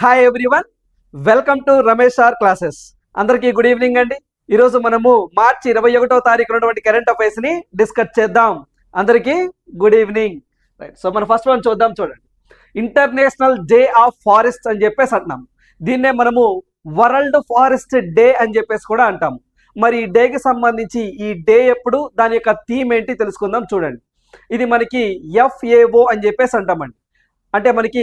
Hi everyone, welcome to Ramesh sir classes. అందరికీ good evening అండి. ఈరోజు మనము మార్చి 21వ తారీఖు ఉన్నటువంటి కరెంట్ అఫైర్స్ ని డిస్కస్ చేద్దాం. అందరికీ గుడ్ ఈవినింగ్. రైట్, సో మన ఫస్ట్ వన్ చూద్దాం. చూడండి, ఇంటర్నేషనల్ డే ఆఫ్ ఫారెస్ట్ అని చెప్పేసి అంటున్నాం. దీన్నే మనము వరల్డ్ ఫారెస్ట్ డే అని చెప్పేసి కూడా అంటాము. మరి ఈ డేకి సంబంధించి ఈ డే ఎప్పుడు, దాని యొక్క థీమ్ ఏంటి తెలుసుకుందాం. చూడండి, ఇది మనకి FAO అని చెప్పేసి అంటామండి. అంటే మనకి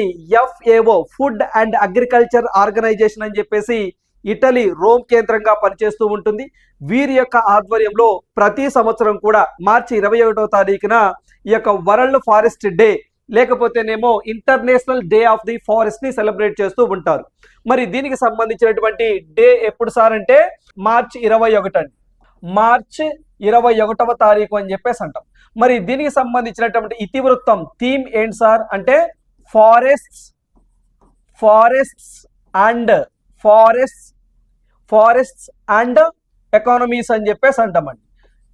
FAO food and agriculture organisation అని చెప్పేసి ఇటలీ రోమ్ కేంద్రంగా పనిచేస్తూ ఉంటుంది. వీరి యొక్క ఆధ్వర్యంలో ప్రతి సంవత్సరం కూడా మార్చి 21వ తారీఖున ఈ యొక్క వరల్డ్ ఫారెస్ట్ డే లేకపోతేనేమో international day of the forest ని సెలబ్రేట్ చేస్తూ ఉంటారు. మరి దీనికి సంబంధించినటువంటి డే ఎప్పుడు సార్ అంటే మార్చి 21 అండి. మార్చి 21వ తారీఖు అని చెప్పేసి అంటాం. మరి దీనికి సంబంధించినటువంటి ఇతివృత్తం థీమ్ ఏంటి సార్ అంటే ఫారెస్ట్స్ అండ్ ఎకానమీస్ అని చెప్పేసి అంటామండి.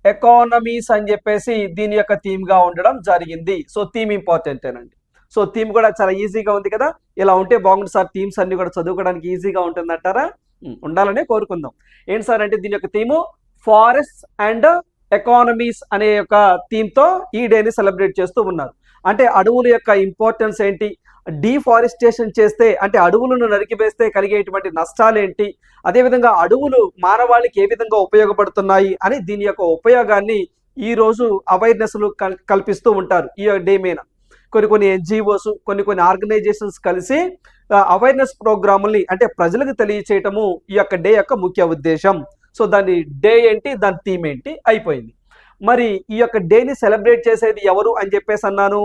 ఎకానమీస్ అని చెప్పేసి దీని యొక్క థీమ్ గా ఉండడం జరిగింది. సో థీమ్ ఇంపార్టెంట్ ఏనండి. సో థీమ్ కూడా చాలా ఈజీగా ఉంది కదా. ఇలా ఉంటే బాగుంటుంది సార్, థీమ్స్ అన్ని కూడా చదువుకోవడానికి ఈజీగా ఉంటుంది అంటారా? ఉండాలనే కోరుకుందాం. ఏంటి సార్ అంటే దీని యొక్క థీము ఫారెస్ట్ అండ్ ఎకానమీస్ అనే యొక్క థీమ్ తో ఈ డేని సెలబ్రేట్ చేస్తూ ఉన్నారు. అంటే అడవుల యొక్క ఇంపార్టెన్స్ ఏంటి, డీఫారెస్టేషన్ చేస్తే అంటే అడవులను నరికివేస్తే కలిగేటువంటి నష్టాలు ఏంటి, అదేవిధంగా అడవులు మానవాళికి ఏ విధంగా ఉపయోగపడుతున్నాయి అని దీని యొక్క ఉపయోగాన్ని ఈ రోజు అవేర్నెస్లు కల్పిస్తూ ఉంటారు. ఈ డే మీద కొన్ని NGOs కొన్ని ఆర్గనైజేషన్స్ కలిసి అవేర్నెస్ ప్రోగ్రాముల్ని అంటే ప్రజలకు తెలియచేయటము ఈ యొక్క డే యొక్క ముఖ్య ఉద్దేశం. సో దాని డే ఏంటి, దాని థీమ్ ఏంటి అయిపోయింది. మరి ఈ యొక్క డేని సెలబ్రేట్ చేసేది ఎవరు అని చెప్పేసి అన్నాను,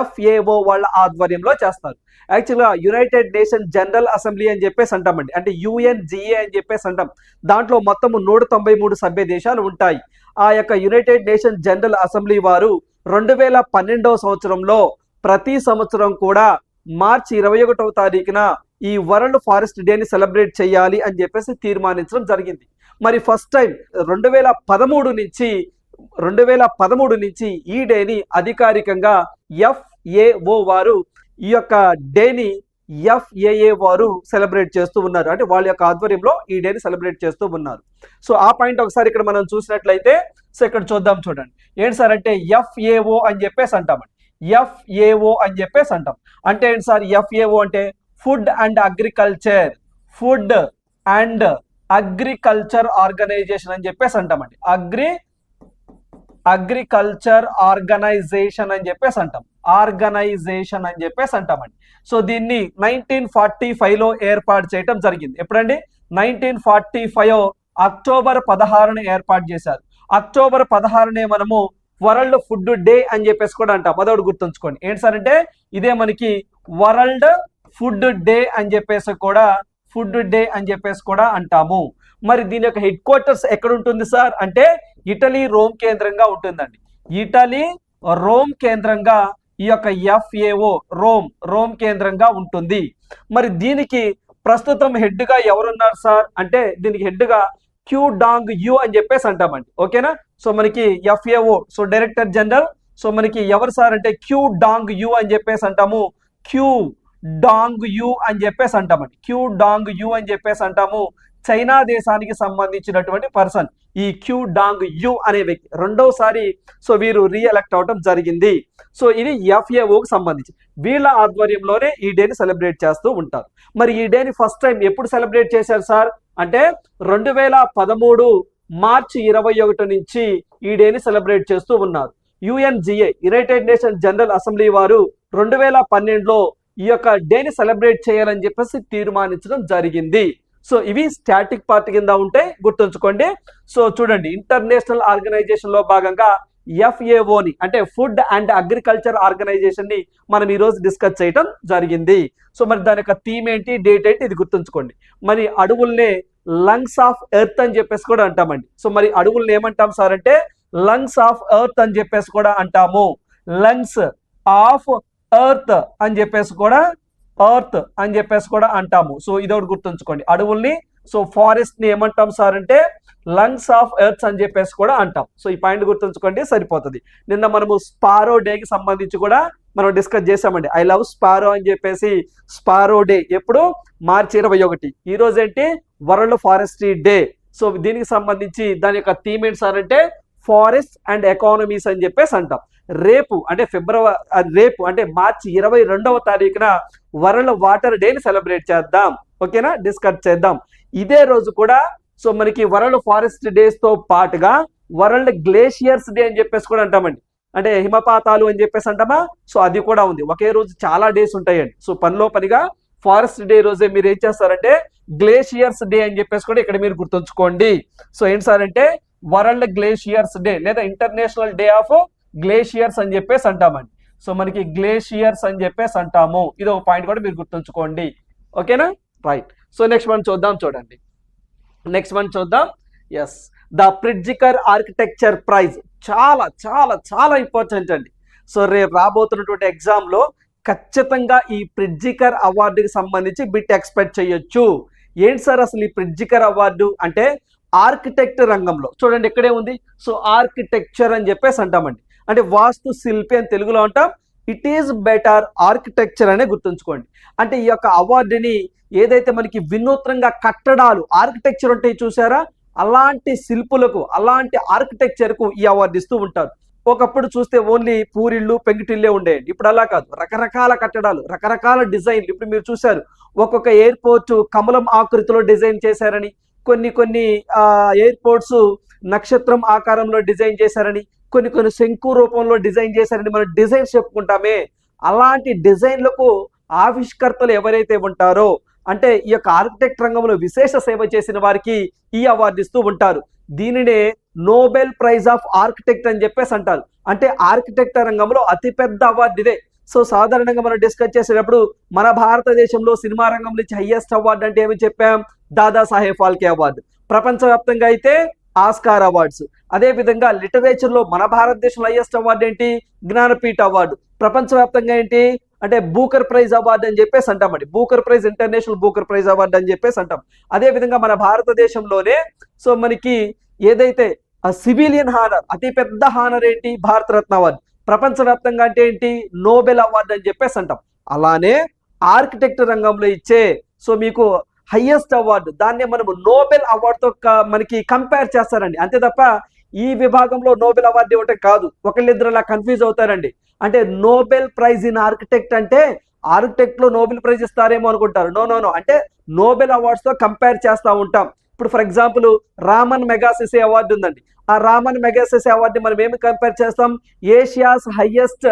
FAO వాళ్ళ ఆధ్వర్యంలో చేస్తారు. యాక్చువల్గా యునైటెడ్ నేషన్ జనరల్ అసెంబ్లీ అని చెప్పేసి అంటామండి. అంటే UNGA అని చెప్పేసి అంటాం. దాంట్లో మొత్తము 193 సభ్య దేశాలు ఉంటాయి. ఆ యొక్క యునైటెడ్ నేషన్ జనరల్ అసెంబ్లీ వారు 2012వ సంవత్సరంలో ప్రతి సంవత్సరం కూడా మార్చి 21వ తారీఖున ఈ వరల్డ్ ఫారెస్ట్ డేని సెలబ్రేట్ చేయాలి అని చెప్పేసి తీర్మానించడం జరిగింది. మరి ఫస్ట్ టైం 2013 నుంచి ఈ డేని అధికారికంగా FAO వారు ఈ యొక్క డేని FAA వారు సెలబ్రేట్ చేస్తూ ఉన్నారు. అంటే వాళ్ళ యొక్క ఆధ్వర్యంలో ఈ డేని సెలబ్రేట్ చేస్తూ ఉన్నారు. సో ఆ పాయింట్ ఒకసారి ఇక్కడ మనం చూసినట్లయితే సో ఇక్కడ చూద్దాం. చూడండి, ఏంటి సార్ అంటే FAO అని చెప్పేసి అంటామండి. FAO అని చెప్పేసి అంటాం. అంటే ఏంటి సార్ FAO అంటే ఫుడ్ అండ్ అగ్రికల్చర్ ఆర్గనైజేషన్ అని చెప్పేసి అంటామండి. అగ్రికల్చర్ ఆర్గనైజేషన్ అని చెప్పేసి అంటామండి. సో దీన్ని 1945లో ఏర్పాటు చేయటం జరిగింది. ఎప్పుడండి? 1945 అక్టోబర్ 16న ఏర్పాటు చేశారు. అక్టోబర్ 16నే మనము వరల్డ్ ఫుడ్ డే అని చెప్పేసి కూడా అంటాం. అదొకటి గుర్తుంచుకోండి. ఏంటి సార్ అంటే ఇదే మనకి వరల్డ్ ఫుడ్ డే అని చెప్పేసి కూడా అంటాము. మరి దీని యొక్క హెడ్ క్వార్టర్స్ ఎక్కడ ఉంటుంది సార్ అంటే ఇటలీ రోమ్ కేంద్రంగా ఉంటుందండి. ఇటలీ రోమ్ కేంద్రంగా ఈ యొక్క FAO రోమ్ కేంద్రంగా ఉంటుంది. మరి దీనికి ప్రస్తుతం హెడ్ గా ఎవరున్నారు సార్ అంటే దీనికి హెడ్ గా క్యూ డాంగ్ యు అని చెప్పేసి అంటామండి. ఓకేనా? సో మనకి FAO so director general so మనకి ఎవరు సార్ అంటే క్యూ డాంగ్ యు అని చెప్పేసి అంటాము. క్యూ డాంగ్ యు అని చెప్పేసి అంటాము. చైనా దేశానికి సంబంధించినటువంటి పర్సన్ ఈ క్యూ డాంగ్ యు అనే వ్యక్తి రెండోసారి సో వీరు రీఎలెక్ట్ అవడం జరిగింది. సో ఇది FAOకి సంబంధించి వీళ్ళ ఆధ్వర్యంలోనే ఈ డేని సెలబ్రేట్ చేస్తూ ఉంటారు. మరి ఈ డేని ఫస్ట్ టైం ఎప్పుడు సెలబ్రేట్ చేశారు సార్ అంటే 2013 మార్చి 21 నుంచి ఈ డేని సెలబ్రేట్ చేస్తూ ఉన్నారు. UNGA United nation general assembly వారు 2012లో ఈ యొక్క డేని సెలబ్రేట్ చేయాలని చెప్పేసి తీర్మానించడం జరిగింది. సో ఇవి స్టాటిక్ పార్ట్ కింద ఉంటాయి, గుర్తుంచుకోండి. సో చూడండి, ఇంటర్నేషనల్ ఆర్గనైజేషన్ లో భాగంగా FAOని అంటే ఫుడ్ అండ్ అగ్రికల్చర్ ఆర్గనైజేషన్ ని మనం ఈ రోజు డిస్కస్ చేయడం జరిగింది. సో మరి దాని యొక్క థీమ్ ఏంటి, డేట్ ఏంటి, ఇది గుర్తుంచుకోండి. మరి అడవుల్నే లంగ్స్ ఆఫ్ ఎర్త్ అని చెప్పేసి కూడా అంటామండి. సో మరి అడవుల్ని ఏమంటాం సార్ అంటే లంగ్స్ ఆఫ్ ఎర్త్ అని చెప్పేసి కూడా అంటాము. లంగ్స్ ఆఫ్ ఎర్త్ అని చెప్పేసి కూడా అంటాము. సో ఇదొకటి గుర్తుంచుకోండి. అడవుల్ని సో ఫారెస్ట్ ని ఏమంటాం సార్ అంటే లంగ్స్ ఆఫ్ ఎర్త్ అని చెప్పేసి కూడా అంటాం. సో ఈ పాయింట్ గుర్తుంచుకోండి, సరిపోతుంది. నిన్న మనము స్పారో డేకి సంబంధించి కూడా మనం డిస్కస్ చేసామండి. ఐ లవ్ స్పారో అని చెప్పేసి స్పారో డే ఎప్పుడు మార్చి 21. ఈ రోజు ఏంటి వరల్డ్ ఫారెస్ట్రీ డే. సో దీనికి సంబంధించి దాని యొక్క థీమ్ ఏంటి సార్ అంటే ఫారెస్ట్ అండ్ ఎకానమీస్ అని చెప్పేసి అంటాం. రేపు అంటే మార్చి 22వ తారీఖున వరల్డ్ వాటర్ డేని సెలబ్రేట్ చేద్దాం. ఓకేనా, డిస్కస్ చేద్దాం. ఇదే రోజు కూడా సో మనకి వరల్డ్ ఫారెస్ట్ డేస్ తో పాటుగా వరల్డ్ గ్లేషియర్స్ డే అని చెప్పేసి కూడా అంటామండి. అంటే హిమపాతాలు అని చెప్పేసి అంటామా, సో అది కూడా ఉంది. ఒకే రోజు చాలా డేస్ ఉంటాయండి. సో పనిలో పనిగా ఫారెస్ట్ డే రోజే మీరు ఏం చేస్తారంటే గ్లేషియర్స్ డే అని చెప్పేసి కూడా ఇక్కడ మీరు గుర్తుంచుకోండి. సో ఏంటి సార్ అంటే వరల్డ్ గ్లేషియర్స్ డే లేదా ఇంటర్నేషనల్ డే ఆఫ్ గ్లేషియర్స్ అని చెప్పేసి అంటామండి. సో మనకి గ్లేషియర్స్ అని చెప్పేసి అంటాము. ఇది ఒక పాయింట్ కూడా మీరు గుర్తుంచుకోండి. ఓకేనా, రైట్. సో నెక్స్ట్ మనం చూద్దాం, చూడండి నెక్స్ట్ మనం చూద్దాం. ఎస్, ద ప్రిట్జికర్ ఆర్కిటెక్చర్ ప్రైజ్ చాలా చాలా చాలా ఇంపార్టెంట్ అండి. సో రేపు రాబోతున్నటువంటి ఎగ్జామ్ లో ఖచ్చితంగా ఈ ప్రిట్జికర్ అవార్డుకి సంబంధించి బిట్ ఎక్స్పెక్ట్ చేయొచ్చు. ఏంటి సార్ అసలు ఈ ప్రిట్జికర్ అవార్డు అంటే ఆర్కిటెక్ట్ రంగంలో చూడండి ఇక్కడే ఉంది. సో ఆర్కిటెక్చర్ అని చెప్పేసి అంటామండి. అంటే వాస్తు శిల్పి అని తెలుగులో అంటాం. ఇట్ ఈజ్ బెటర్ ఆర్కిటెక్చర్ అనే గుర్తుంచుకోండి. అంటే ఈ యొక్క అవార్డుని ఏదైతే మనకి వినూత్నంగా కట్టడాలు ఆర్కిటెక్చర్ ఉంటాయి చూసారా, అలాంటి శిల్పులకు అలాంటి ఆర్కిటెక్చర్కు ఈ అవార్డు ఇస్తూ ఉంటారు. ఒకప్పుడు చూస్తే ఓన్లీ పూరిళ్ళు పెంకుటిల్లే ఉండేయండి. ఇప్పుడు అలా కాదు, రకరకాల కట్టడాలు రకరకాల డిజైన్లు. ఇప్పుడు మీరు చూశారు ఒక్కొక్క ఎయిర్పోర్ట్ కమలం ఆకృతిలో డిజైన్ చేశారని, కొన్ని ఎయిర్పోర్ట్స్ నక్షత్రం ఆకారంలో డిజైన్ చేశారని, కొన్ని శంకు రూపంలో డిజైన్ చేశారని మనం డిజైన్స్ చెప్పుకుంటామే. అలాంటి డిజైన్లకు ఆవిష్కర్తలు ఎవరైతే ఉంటారో అంటే ఈ యొక్క ఆర్కిటెక్ట్ రంగంలో విశేష సేవ చేసిన వారికి ఈ అవార్డు ఇస్తూ ఉంటారు. దీనినే నోబెల్ ప్రైజ్ ఆఫ్ ఆర్కిటెక్ట్ అని చెప్పేసి అంటారు. అంటే ఆర్కిటెక్ట్ రంగంలో అతిపెద్ద అవార్డు ఇదే. సో సాధారణంగా మనం డిస్కస్ చేసేటప్పుడు మన భారతదేశంలో సినిమా రంగం నుంచి హైయెస్ట్ అవార్డు అంటే ఏమి చెప్పాం, దాదాసాహెబ్ ఫాల్కే అవార్డు. ప్రపంచవ్యాప్తంగా అయితే ఆస్కార్ అవార్డ్స్. అదే విధంగా లిటరేచర్ లో మన భారతదేశంలో హైయెస్ట్ అవార్డు ఏంటి, జ్ఞానపీఠ అవార్డు. ప్రపంచవ్యాప్తంగా ఏంటి అంటే బూకర్ ప్రైజ్ అవార్డు అని చెప్పేసి అంటామండి. Booker prize, international Booker prize award అని చెప్పేసి అంటాం. అదే విధంగా మన భారతదేశంలోనే సో మనకి ఏదైతే సివిలియన్ హానర్ అతి పెద్ద హానర్ ఏంటి, భారతరత్న అవార్డు. ప్రపంచవ్యాప్తంగా అంటే ఏంటి, నోబెల్ అవార్డు అని చెప్పేసి అంటాం. అలానే ఆర్కిటెక్ట్ రంగంలో ఇచ్చే సో మీకు హైయెస్ట్ అవార్డు దాన్ని మనము నోబెల్ అవార్డుతో మనకి కంపేర్ చేస్తారండి. అంతే తప్ప ఈ విభాగంలో నోబెల్ అవార్డు ఇవ్వటం కాదు. ఒకళ్ళిద్దరు అలా కన్ఫ్యూజ్ అవుతారండి. అంటే నోబెల్ ప్రైజ్ ఇన్ ఆర్కిటెక్ట్ అంటే ఆర్కిటెక్ట్ లో నోబెల్ ప్రైజ్ ఇస్తారేమో అనుకుంటారు. నో, అంటే నోబెల్ అవార్డ్స్ తో కంపేర్ చేస్తూ ఉంటాం. ఇప్పుడు for example Raman Magsaysay award ఉందండి. ఆ రామన్ మెగాసెసే అవార్డుని మనం ఏమి కంపేర్ చేస్తాం, ఏషియాస్ హైయెస్ట్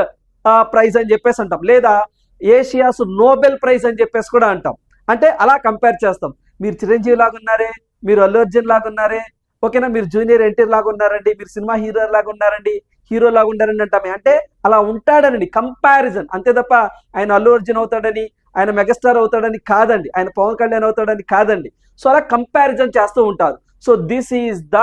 ప్రైజ్ అని చెప్పేసి అంటాం, లేదా ఏషియాస్ నోబెల్ ప్రైజ్ అని చెప్పేసి కూడా అంటాం. అంటే అలా కంపేర్ చేస్తాం. మీరు చిరంజీవి లాగా ఉన్నారే, మీరు అల్లు అర్జున్ లాగా ఉన్నారే, ఓకేనా, మీరు జూనియర్ ఎన్టీఆర్ లాగా ఉన్నారండి, మీరు సినిమా హీరో లాగా ఉన్నారండి, హీరో లాగా ఉంటారని అంటామే. అంటే అలా ఉంటాడనండి, కంపారిజన్. అంతే తప్ప ఆయన అల్లు అర్జున్ అవుతాడని, ఆయన మెగాస్టార్ అవుతాడని కాదండి, ఆయన పవన్ కళ్యాణ్ అవుతాడని కాదండి. సో అలా కంపారిజన్ చేస్తూ ఉంటారు. So this is the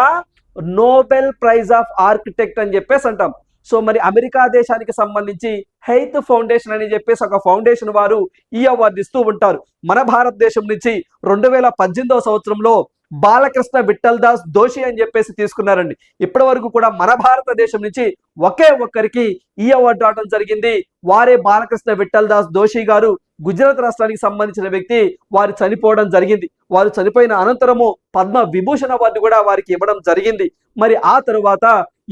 Nobel prize of architect అని చెప్పేసి అంటాం. సో మరి అమెరికా దేశానికి సంబంధించి హెయిత్ ఫౌండేషన్ అని చెప్పేసి ఒక ఫౌండేషన్ వారు ఈ అవార్డు ఇస్తూ ఉంటారు. మన భారతదేశం నుంచి 2018వ సంవత్సరంలో బాలకృష్ణ విఠల్ దాస్ దోషి అని చెప్పేసి తీసుకున్నారండి. ఇప్పటి వరకు కూడా మన భారతదేశం నుంచి ఒకే ఒక్కరికి ఈ అవార్డు రావడం జరిగింది. వారే బాలకృష్ణ విఠల్ దాస్ దోషి గారు. గుజరాత్ రాష్ట్రానికి సంబంధించిన వ్యక్తి. వారు చనిపోవడం జరిగింది. వారు చనిపోయిన అనంతరము పద్మ విభూషణ్ అవార్డు కూడా వారికి ఇవ్వడం జరిగింది. మరి ఆ తరువాత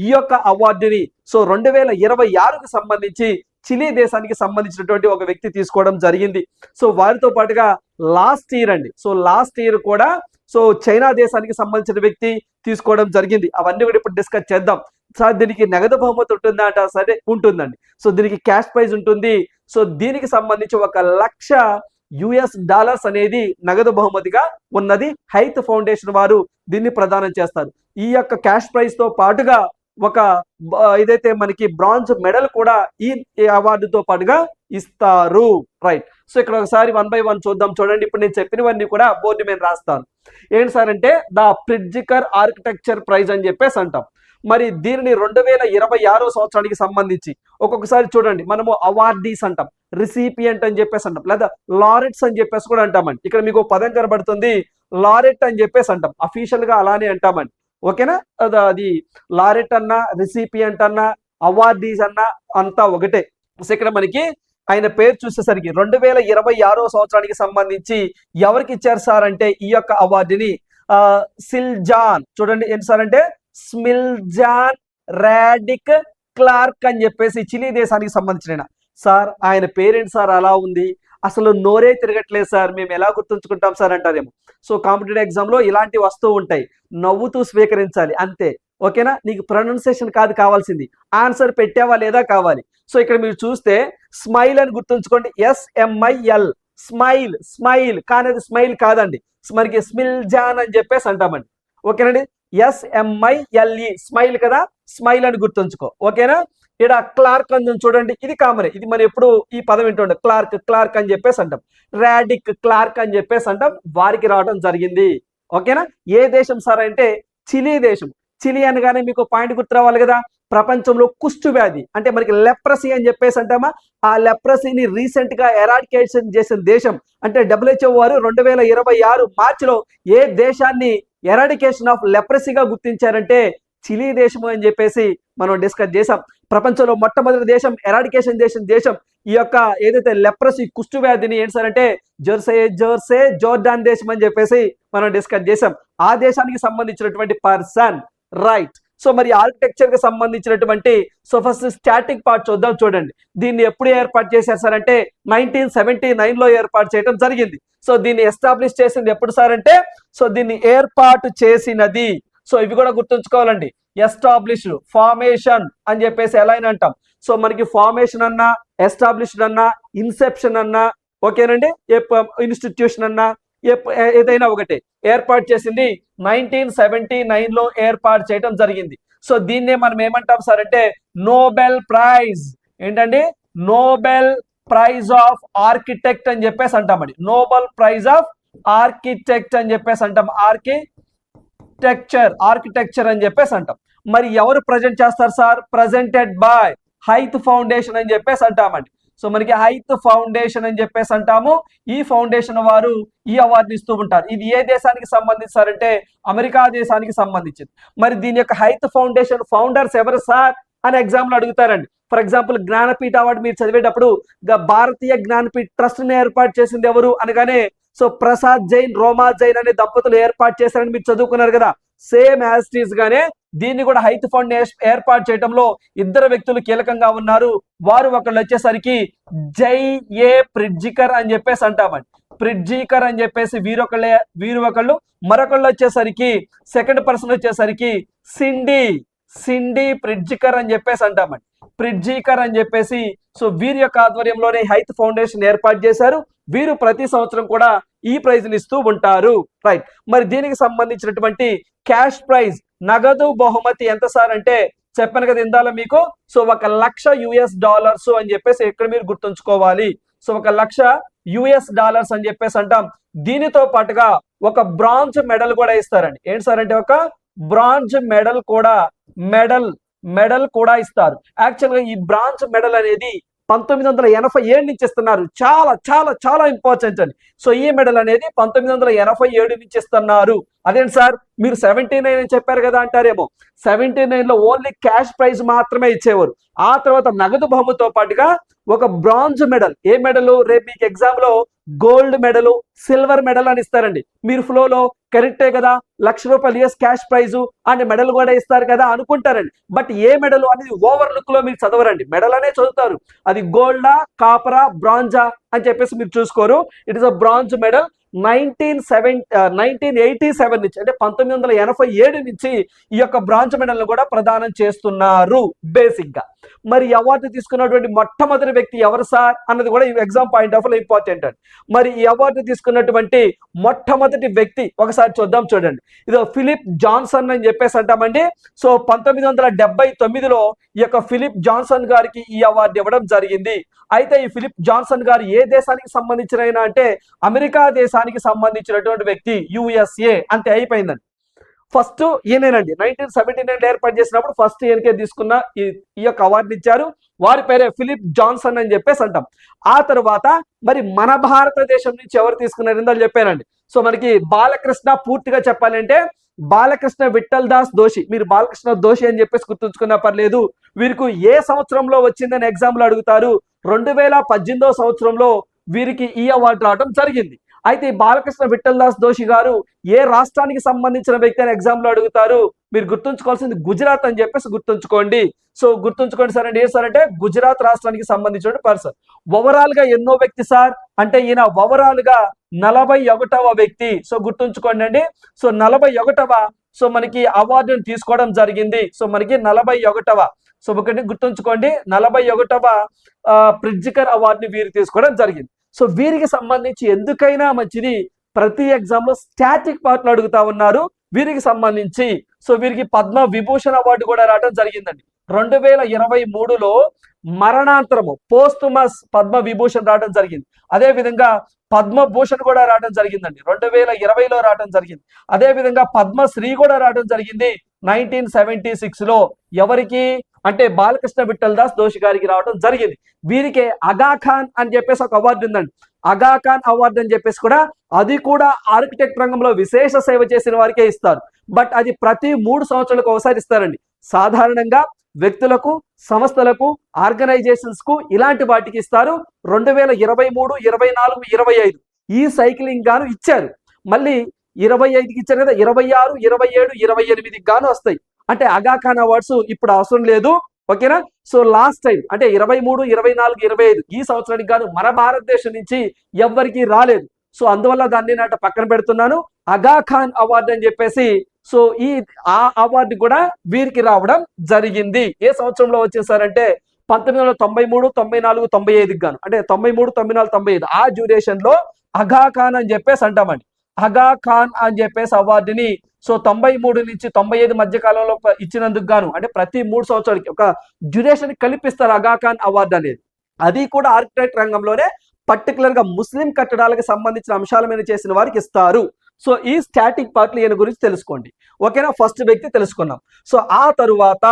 ఈ యొక్క అవార్డుని సో 2026కు సంబంధించి చిలీ దేశానికి సంబంధించినటువంటి ఒక వ్యక్తి తీసుకోవడం జరిగింది. సో వారితో పాటుగా లాస్ట్ ఇయర్ అండి, సో లాస్ట్ ఇయర్ కూడా సో చైనా దేశానికి సంబంధించిన వ్యక్తి తీసుకోవడం జరిగింది. అవన్నీ కూడా ఇప్పుడు డిస్కస్ చేద్దాం. సార్ దీనికి నగదు బహుమతి ఉంటుందా అంట, సరే ఉంటుందండి. సో దీనికి క్యాష్ ప్రైజ్ ఉంటుంది. సో దీనికి సంబంధించి $1,00,000 అనేది నగదు బహుమతిగా ఉన్నది. హెయిత్ ఫౌండేషన్ వారు దీన్ని ప్రదానం చేస్తారు. ఈ యొక్క క్యాష్ ప్రైజ్ తో పాటుగా ఒక ఏదైతే మనకి బ్రాంజ్ మెడల్ కూడా ఈ అవార్డుతో పాటుగా ఇస్తారు. రైట్. సో ఇక్కడ ఒకసారి 1 by 1 చూద్దాం. చూడండి, ఇప్పుడు నేను చెప్పినవన్నీ కూడా బోర్డు మీద రాస్తాను. ఏంటి సార్ అంటే ద ప్రిట్జికర్ ఆర్కిటెక్చర్ ప్రైజ్ అని చెప్పేసి అంటాం. మరి దీనిని 2026వ సంవత్సరానికి సంబంధించి ఒక్కొక్కసారి చూడండి మనము అవార్డీస్ అంటాం, రిసిపియంట్ అని చెప్పేసి అంటాం, లేదా లారెట్స్ అని చెప్పేసి కూడా అంటామండి. ఇక్కడ మీకు పదం కనబడుతుంది, లారెట్ అని చెప్పేసి అంటాం. అఫీషియల్ గా అలానే అంటామండి. ఓకేనా, అది లారెట్ అన్నా రిసిపియంట్ అన్నా అవార్డీస్ అన్నా అంతా ఒకటే. సో ఇక్కడ మనకి ఆయన పేరు చూసేసరికి 2026వ సంవత్సరానికి సంబంధించి ఎవరికి ఇచ్చారు సార్ అంటే ఈ యొక్క అవార్డుని సిల్జాన్, చూడండి ఏంటి సార్ అంటే స్మిల్జాన్ రాడిక్ క్లార్క్ అని చెప్పేసి చిలీ దేశానికి సంబంధించిన సార్. ఆయన పేరేంటి సార్ అలా ఉంది, అసలు నోరే తిరగట్లేదు సార్, మేము ఎలా గుర్తుంచుకుంటాం సార్ అంటారేమో. సో కాంపిటేటివ్ ఎగ్జామ్ లో ఇలాంటి వస్తువు ఉంటాయి, నవ్వుతూ స్వీకరించాలి అంతే, ఓకేనా. నీకు ప్రొనౌన్సియేషన్ కాదు కావాల్సింది, ఆన్సర్ పెట్టావా లేదా కావాలి. సో ఇక్కడ మీరు చూస్తే స్మైల్ అని గుర్తుంచుకోండి, SMIL స్మైల్, స్మైల్ కానీ అది స్మైల్ కాదండి, మనకి స్మిల్జాన్ అని చెప్పేసి అంటామండి, ఓకేనండి. SMILE స్మైల్ కదా, స్మైల్ అని గుర్తుంచుకో, ఓకేనా. ఇక్కడ క్లార్క్ అని చూడండి, ఇది కామన్, ఇది మనం ఎప్పుడు ఈ పదం వింటుండే, క్లార్క్ క్లార్క్ అని చెప్పేసి అంటాం, రాడిక్ క్లార్క్ అని చెప్పేసి అంటాం, వారికి రావడం జరిగింది, ఓకేనా. ఏ దేశం సార్ అంటే చిలీ దేశం. చిలీ అనగానే మీకు పాయింట్ గుర్తు రావాలి కదా, ప్రపంచంలో కుష్టు వ్యాధి అంటే మనకి లెప్రసీ అని చెప్పేసి అంటామా, ఆ లెప్రసీని రీసెంట్ గా ఎరాడికేషన్ చేసిన దేశం అంటే WHO వారు 2026 మార్చిలో ఏ దేశాన్ని ఎరాడికేషన్ ఆఫ్ లెప్రసీగా గుర్తించారంటే చిలీ దేశం అని చెప్పేసి మనం డిస్కస్ చేసాం. ప్రపంచంలో మొట్టమొదటి దేశం ఎరాడికేషన్ దేశం ఈ యొక్క ఏదైతే లెప్రసీ కుష్టు వ్యాధిని ఏంటి సార్ అంటే జోర్డాన్ దేశం అని చెప్పేసి మనం డిస్కస్ చేసాం. ఆ దేశానికి సంబంధించినటువంటి పర్సన్, రైట్. సో మరి ఆర్కిటెక్చర్ కి సంబంధించినటువంటి సో ఫస్ట్ స్టాటిక్ పార్ట్ చూద్దాం. చూడండి దీన్ని ఎప్పుడు ఏర్పాటు చేశారు సార్ అంటే 1979లో ఏర్పాటు చేయడం జరిగింది. సో దీన్ని ఎస్టాబ్లిష్ చేసింది ఎప్పుడు సార్ అంటే, సో దీన్ని ఏర్పాటు చేసినది, సో ఇవి కూడా గుర్తుంచుకోవాలండి, ఎస్టాబ్లిష్డ్, ఫార్మేషన్ అని చెప్పేసి ఎలా అయినా అంటాం. సో మనకి ఫార్మేషన్ అన్నా, ఎస్టాబ్లిష్డ్ అన్నా, ఇన్సెప్షన్ అన్నా, ఓకేనండి, ఇన్స్టిట్యూషన్ అన్నా ఏదైనా ఒకటి ఏర్పాటు చేసింది 1979లో ఏర్పాటు చేయడం జరిగింది. సో దీన్నే మనం ఏమంటాం సార్ అంటే నోబెల్ ప్రైజ్, ఏంటండి నోబెల్ ప్రైజ్ ఆఫ్ ఆర్కిటెక్ట్ అని చెప్పేసి అంటామండి, నోబెల్ ప్రైజ్ ఆఫ్ ఆర్కిటెక్ట్ అని చెప్పేసి అంటాం, ఆర్కిటెక్చర్ అని చెప్పేసి అంటాం. మరి ఎవరు ప్రజెంట్ చేస్తారు sir, presented by Hayath foundation అని చెప్పేసి అంటామండి. సో మనకి హైత్ ఫౌండేషన్ అని చెప్పేసి అంటాము, ఈ ఫౌండేషన్ వారు ఈ అవార్డు ఇస్తూ ఉంటారు. ఇది ఏ దేశానికి సంబంధించారంటే అమెరికా దేశానికి సంబంధించింది. మరి దీని యొక్క హైత్ ఫౌండేషన్ ఫౌండర్స్ ఎవరు సార్ అని ఎగ్జామ్ లో అడుగుతారండి. ఫర్ ఎగ్జాంపుల్ జ్ఞానపీఠ అవార్డు మీరు చదివేటప్పుడు భారతీయ జ్ఞానపీఠ ట్రస్ట్ ని ఏర్పాటు చేసింది ఎవరు అనగానే సో ప్రసాద్ జైన్, రోమా జైన్ అనే దంపతులు ఏర్పాటు చేశారని మీరు చదువుకున్నారు కదా. సేమ్ యాజ్ ఇట్ ఈస్ గానే దీన్ని కూడా హైత్ ఫండ్ ఏర్పాటు చేయడంలో ఇద్దరు వ్యక్తులు కీలకంగా ఉన్నారు. వారు ఒకళ్ళు వచ్చేసరికి జై.ఏ. ప్రిడ్జికర్ అని చెప్పేసి అంటామండి, ప్రిడ్జికర్ అని చెప్పేసి వీరు ఒకళ్ళు, మరొకళ్ళు వచ్చేసరికి సెకండ్ పర్సన్ వచ్చేసరికి సిండీ ప్రిడ్జికర్ అని చెప్పేసి అంటామండి, ప్రిడ్జికర్ అని చెప్పేసి. సో వీరి యొక్క ఆధ్వర్యంలోనే హైత్ ఫౌండేషన్ ఏర్పాటు చేశారు. వీరు ప్రతి సంవత్సరం కూడా ఈ ప్రైజ్ ని ఇస్తూ ఉంటారు, రైట్. మరి దీనికి సంబంధించినటువంటి క్యాష్ ప్రైజ్, నగదు బహుమతి ఎంత సార్ అంటే చెప్పాను కదా ఇందాల మీకు, సో $1,00,000 అని చెప్పేసి ఇక్కడ మీరు గుర్తుంచుకోవాలి. సో $1,00,000 అని చెప్పేసి అంటాం. దీనితో పాటుగా ఒక బ్రాంజ్ మెడల్ కూడా ఇస్తారండి. ఏంటి సార్ అంటే ఒక బ్రాంజ్ మెడల్ కూడా మెడల్ కూడా ఇస్తారు. యాక్చువల్ గా ఈ బ్రాంజ్ మెడల్ అనేది 1987 నుంచి ఇస్తున్నారు. చాలా చాలా చాలా ఇంపార్టెంట్ అండి. సో ఈ మెడల్ అనేది 1987 నుంచి ఇస్తున్నారు. అదేంటి సార్ మీరు 79 అని చెప్పారు కదా అంటారేమో, 79లో ఓన్లీ క్యాష్ ప్రైజ్ మాత్రమే ఇచ్చేవారు. ఆ తర్వాత నగదు బహుమతితో పాటుగా ఒక బ్రాంజ్ మెడల్, ఏ మెడల్ రేపు మీకు ఎగ్జామ్ లో గోల్డ్ మెడల్, సిల్వర్ మెడల్ అని ఇస్తారండి. మీరు ఫ్లోలో కరెక్టే కదా, ₹1,00,000 క్యాష్ ప్రైజ్ అండ్ మెడల్ కూడా ఇస్తారు కదా అనుకుంటారండి. బట్ ఏ మెడల్ అనేది ఓవర్ లుక్ లో మీరు చదవరండి, మెడల్ అనే చదువుతారు. అది గోల్డా, కాపరా, బ్రాంజా అని చెప్పేసి మీరు చూసుకోరు. It is a bronze medal. 1987 నుంచి అంటే 1987 నుంచి ఈ యొక్క బ్రాంజ్ మెడల్ కూడా ప్రదానం చేస్తున్నారు బేసిక్ గా. మరి అవార్డు తీసుకున్నటువంటి మొట్టమొదటి వ్యక్తి ఎవరు సార్ అన్నది కూడా ఈ exam point of view important అండి. మరి ఈ అవార్డు తీసుకున్నటువంటి మొట్టమొదటి వ్యక్తి ఒకసారి చూద్దాం. చూడండి, ఇదో ఫిలిప్ జాన్సన్ అని చెప్పేసి అంటామండి. సో 1979లో ఈ యొక్క ఫిలిప్ జాన్సన్ గారికి ఈ అవార్డు ఇవ్వడం జరిగింది. అయితే ఈ ఫిలిప్ జాన్సన్ గారు ఏ దేశానికి సంబంధించిన అంటే అమెరికా దేశానికి సంబంధించినటువంటి వ్యక్తి, USA, అంతే అయిపోయిందండి. ఫస్ట్ ఈయనేనండి 1979 ఏర్పాటు చేసినప్పుడు ఫస్ట్ ఈయనకే తీసుకున్న ఈ యొక్క అవార్డు ఇచ్చారు. వారి పేరే ఫిలిప్ జాన్సన్ అని చెప్పేసి అంటాం. ఆ తర్వాత మరి మన భారతదేశం నుంచి ఎవరు తీసుకున్నారు ఇందాక చెప్పానండి. సో మనకి బాలకృష్ణ, పూర్తిగా చెప్పాలంటే బాలకృష్ణ విఠల్ దాస్ దోషి, మీరు బాలకృష్ణ దోషి అని చెప్పేసి గుర్తుంచుకున్నా పర్లేదు. వీరికి ఏ సంవత్సరంలో వచ్చిందని ఎగ్జామ్ లో అడుగుతారు. 2018 సంవత్సరంలో వీరికి ఈ అవార్డు రావడం జరిగింది. అయితే బాలకృష్ణ విఠలదాస్ దోషి గారు ఏ రాష్ట్రానికి సంబంధించిన వ్యక్తి అని ఎగ్జామ్ లో అడుగుతారు. మీరు గుర్తుంచుకోవాల్సింది గుజరాత్ అని చెప్పేసి గుర్తుంచుకోండి. సో గుర్తుంచుకోండి సార్ అంటే ఏ సార్ అంటే గుజరాత్ రాష్ట్రానికి సంబంధించిన పర్సన్. ఓవరాల్ గా ఎన్నో వ్యక్తి సార్ అంటే ఈయన ఓవరాల్ గా 41వ వ్యక్తి. సో గుర్తుంచుకోండి అండి. సో 41వ సో మనకి అవార్డును తీసుకోవడం జరిగింది. సో మనకి 41వ సో ఒకటి గుర్తుంచుకోండి 41వ ప్రిట్జికర్ అవార్డుని వీరు తీసుకోవడం జరిగింది. సో వీరికి సంబంధించి ఎందుకైనా మంచిది ప్రతి ఎగ్జామ్ లో స్టాటిక్ పార్ట్లు అడుగుతా ఉన్నారు వీరికి సంబంధించి. సో వీరికి పద్మ విభూషణ్ అవార్డు కూడా రావడం జరిగిందండి. 2023లో మరణాంతరము పోస్టుమస్ పద్మ విభూషణ్ రావడం జరిగింది. అదే విధంగా పద్మభూషణ్ కూడా రావడం జరిగిందండి. 2020లో రావడం జరిగింది. అదే విధంగా పద్మశ్రీ కూడా రావడం జరిగింది 1976లో. ఎవరికి అంటే బాలకృష్ణ విఠలదాస్ దోషి గారికి రావడం జరిగింది. వీరికి అగా ఖాన్ అని చెప్పేసి ఒక అవార్డు ఉందండి. అగా ఖాన్ అవార్డు అని చెప్పేసి కూడా అది కూడా ఆర్కిటెక్ట్ రంగంలో విశేష సేవ చేసిన వారికే ఇస్తారు. బట్ అది ప్రతి 3 సంవత్సరాలకు ఒకసారి ఇస్తారండి. సాధారణంగా వ్యక్తులకు, సంస్థలకు, ఆర్గనైజేషన్స్ కు ఇలాంటి వాటికి ఇస్తారు. 2023, 24, 25 ఈ సైక్లింగ్ గాను ఇచ్చారు. మళ్ళీ 25కి ఇచ్చారు కదా, 26, 27, 28కి గాను వస్తాయి. అంటే అగా ఖాన్ అవార్డ్స్ ఇప్పుడు అవసరం లేదు. ఓకేనా. సో లాస్ట్ టైం అంటే 23, 24, 25 ఈ సంవత్సరానికి గాను మన భారతదేశం నుంచి ఎవ్వరికి రాలేదు. సో అందువల్ల దాన్ని నాట పక్కన పెడుతున్నాను. అగా ఖాన్ అవార్డు అని చెప్పేసి సో ఆ అవార్డు కూడా వీరికి రావడం జరిగింది. ఏ సంవత్సరంలో వచ్చేసారంటే 1993, 94, 95కి గాను అంటే 93, 94, 95 ఆ డ్యూరేషన్ లో అగా ఖాన్ అని చెప్పేసి అంటామండి. అగా ఖాన్ అని చెప్పేసి అవార్డుని సో 93 నుంచి 95 మధ్య కాలంలో ఇచ్చినందుకు గాను అంటే ప్రతి 3 సంవత్సరాలకి ఒక డ్యూరేషన్ కల్పిస్తారు అగా ఖాన్ అవార్డు అనేది. అది కూడా ఆర్కిటెక్ట్ రంగంలోనే పర్టికులర్ గా ముస్లిం కట్టడాలకు సంబంధించిన అంశాల మీద చేసిన వారికి ఇస్తారు. సో ఈ స్టాటిక్ పార్ట్లు ఈయన గురించి తెలుసుకోండి. ఓకేనా. ఫస్ట్ వ్యక్తి తెలుసుకున్నాం. సో ఆ తరువాత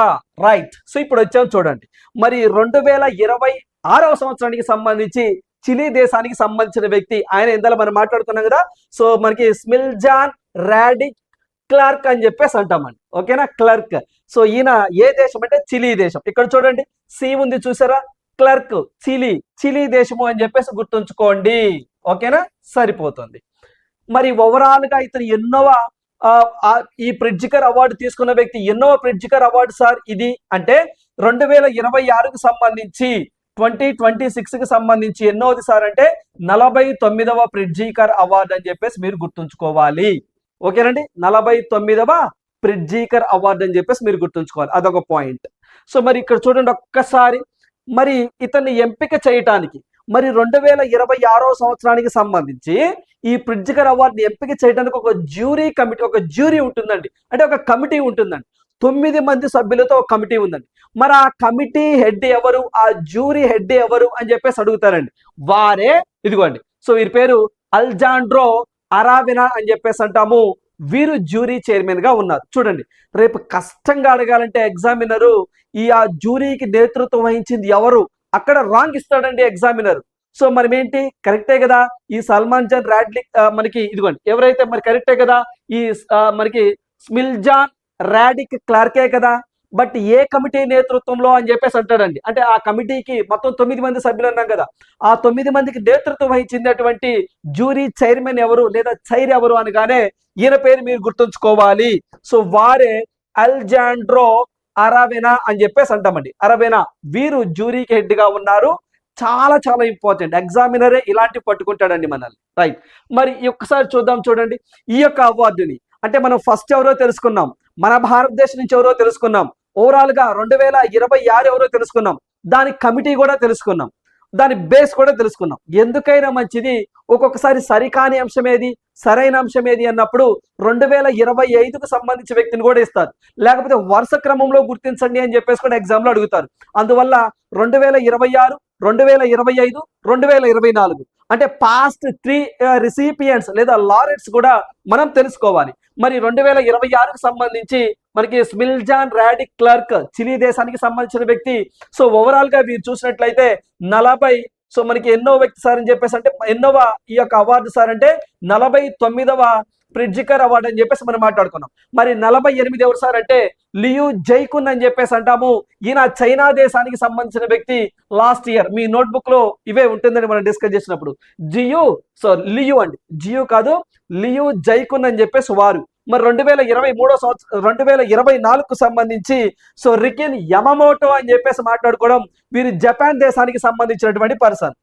రైట్. సో ఇప్పుడు వచ్చాం చూడండి. మరి 2026వ సంవత్సరానికి సంబంధించి చిలీ దేశానికి సంబంధించిన వ్యక్తి ఆయన ఇందులో మనం మాట్లాడుతున్నాం కదా. సో మనకి స్మిల్జాన్ రాడిక్ క్లార్క్ అని చెప్పేసి అంటామండి. ఓకేనా. క్లర్క్. సో ఈయన ఏ దేశం అంటే చిలీ దేశం. ఇక్కడ చూడండి సి ఉంది చూసారా. క్లర్క్ చిలీ దేశము అని చెప్పేసి గుర్తుంచుకోండి. ఓకేనా. సరిపోతుంది. మరి ఓవరాల్ గా ఇతను ఎన్నోవ ఈ ప్రిట్జికర్ అవార్డు తీసుకున్న వ్యక్తి ఎన్నోవ ప్రిట్జికర్ అవార్డు సార్ ఇది అంటే 2026కు సంబంధించి 2026కి సంబంధించి ఎన్నోది సార్ అంటే 49వ ప్రిట్జికర్ అవార్డు అని చెప్పేసి మీరు గుర్తుంచుకోవాలి. ఓకేనండి. 49వ ప్రిట్జికర్ అవార్డు అని చెప్పేసి మీరు గుర్తుంచుకోవాలి. అదొక పాయింట్. సో మరి ఇక్కడ చూడండి ఒక్కసారి మరి ఇతన్ని ఎంపిక చేయటానికి మరి 2026వ సంవత్సరానికి సంబంధించి ఈ ప్రిట్జికర్ అవార్డుని ఎంపిక చేయడానికి ఒక జ్యూరీ ఉంటుందండి. అంటే ఒక కమిటీ ఉంటుందండి. 9 మంది సభ్యులతో ఒక కమిటీ ఉందండి. మరి ఆ కమిటీ హెడ్ ఎవరు, ఆ జ్యూరీ హెడ్ ఎవరు అని చెప్పేసి అడుగుతారండి. వారే ఇదిగోండి. సో వీరి పేరు అల్జాండ్రో అరావినా అని చెప్పేసి అంటాము. వీరు జ్యూరీ చైర్మన్ గా ఉన్నారు. చూడండి రేపు కష్టంగా అడగాలంటే ఎగ్జామినరు ఆ జ్యూరీకి నేతృత్వం వహించింది ఎవరు అక్కడ రాంగ్ ఇస్తాడండి ఎగ్జామినర్. సో మరి ఏంటి కరెక్టే కదా. ఈ సల్మాన్ జాన్ రాడ్లిక్ మనకి ఇదిగోండి ఎవరైతే మరి కరెక్టే కదా. ఈ మనకి స్మిల్జాన్ రాడిక్ క్లార్కే కదా. బట్ ఏ కమిటీ నేతృత్వంలో అని చెప్పేసి అంటాడండి. అంటే ఆ కమిటీకి మొత్తం 9 మంది సభ్యులు అన్నాం కదా. ఆ 9 మందికి నేతృత్వం వహించినటువంటి జ్యూరీ చైర్మన్ ఎవరు లేదా చైర్ ఎవరు అనగానే ఈయన పేరు మీరు గుర్తుంచుకోవాలి. సో వారే అల్జాండ్రో అరావెనా అని చెప్పేసి అంటామండి. అరావెనా వీరు జ్యూరీకి హెడ్ గా ఉన్నారు. చాలా చాలా ఇంపార్టెంట్. ఎగ్జామినరే ఇలాంటి పట్టుకుంటాడండి మనల్ని. రైట్. మరి ఒక్కసారి చూద్దాం. చూడండి ఈ యొక్క అవార్డుని అంటే మనం ఫస్ట్ ఎవరో తెలుసుకున్నాం. మన భారతదేశం నుంచి ఎవరో తెలుసుకున్నాం. ఓవరాల్ గా 2026 ఎవరో తెలుసుకున్నాం. దాని కమిటీ కూడా తెలుసుకున్నాం. దాని బేస్ కూడా తెలుసుకున్నాం. ఎందుకైనా మంచిది ఒక్కొక్కసారి సరికాని అంశం ఏది సరైన అంశం ఏది అన్నప్పుడు 2025కు సంబంధించిన వ్యక్తిని కూడా ఇస్తారు. లేకపోతే వరుస క్రమంలో గుర్తించండి అని చెప్పేసి కూడా ఎగ్జామ్ లో అడుగుతారు. అందువల్ల 2026, 2025, 2024 అంటే పాస్ట్ 3 రిసిపియెంట్స్ లేదా లారెట్స్ కూడా మనం తెలుసుకోవాలి. మరి 2026కు సంబంధించి మనకి స్మిల్జాన్ రాడిక్ క్లర్క్ చిలీ దేశానికి సంబంధించిన వ్యక్తి. సో ఓవరాల్ గా మీరు చూసినట్లయితే 40 సో మనకి ఎన్నో వ్యక్తి సార్ అని చెప్పేసి అంటే ఎన్నోవ ఈ యొక్క అవార్డు సార్ అంటే 49వ ప్రిట్జికర్ అవార్డు అని చెప్పేసి మనం మాట్లాడుకున్నాం. మరి 48 ఎవరు సార్ అంటే లియు జైకున్ అని చెప్పేసి అంటాము. ఈయన చైనా దేశానికి సంబంధించిన వ్యక్తి. లాస్ట్ ఇయర్ మీ నోట్బుక్ లో ఇవే ఉంటుందని మనం డిస్కస్ చేసినప్పుడు లియు అండి, జియు కాదు, లియు జైకున్ అని చెప్పేసి వారు. మరి 2024కు సంబంధించి రికిన్ యమమోటో అని చెప్పేసి మాట్లాడుకోవడం. వీరు జపాన్ దేశానికి సంబంధించినటువంటి పర్సన్,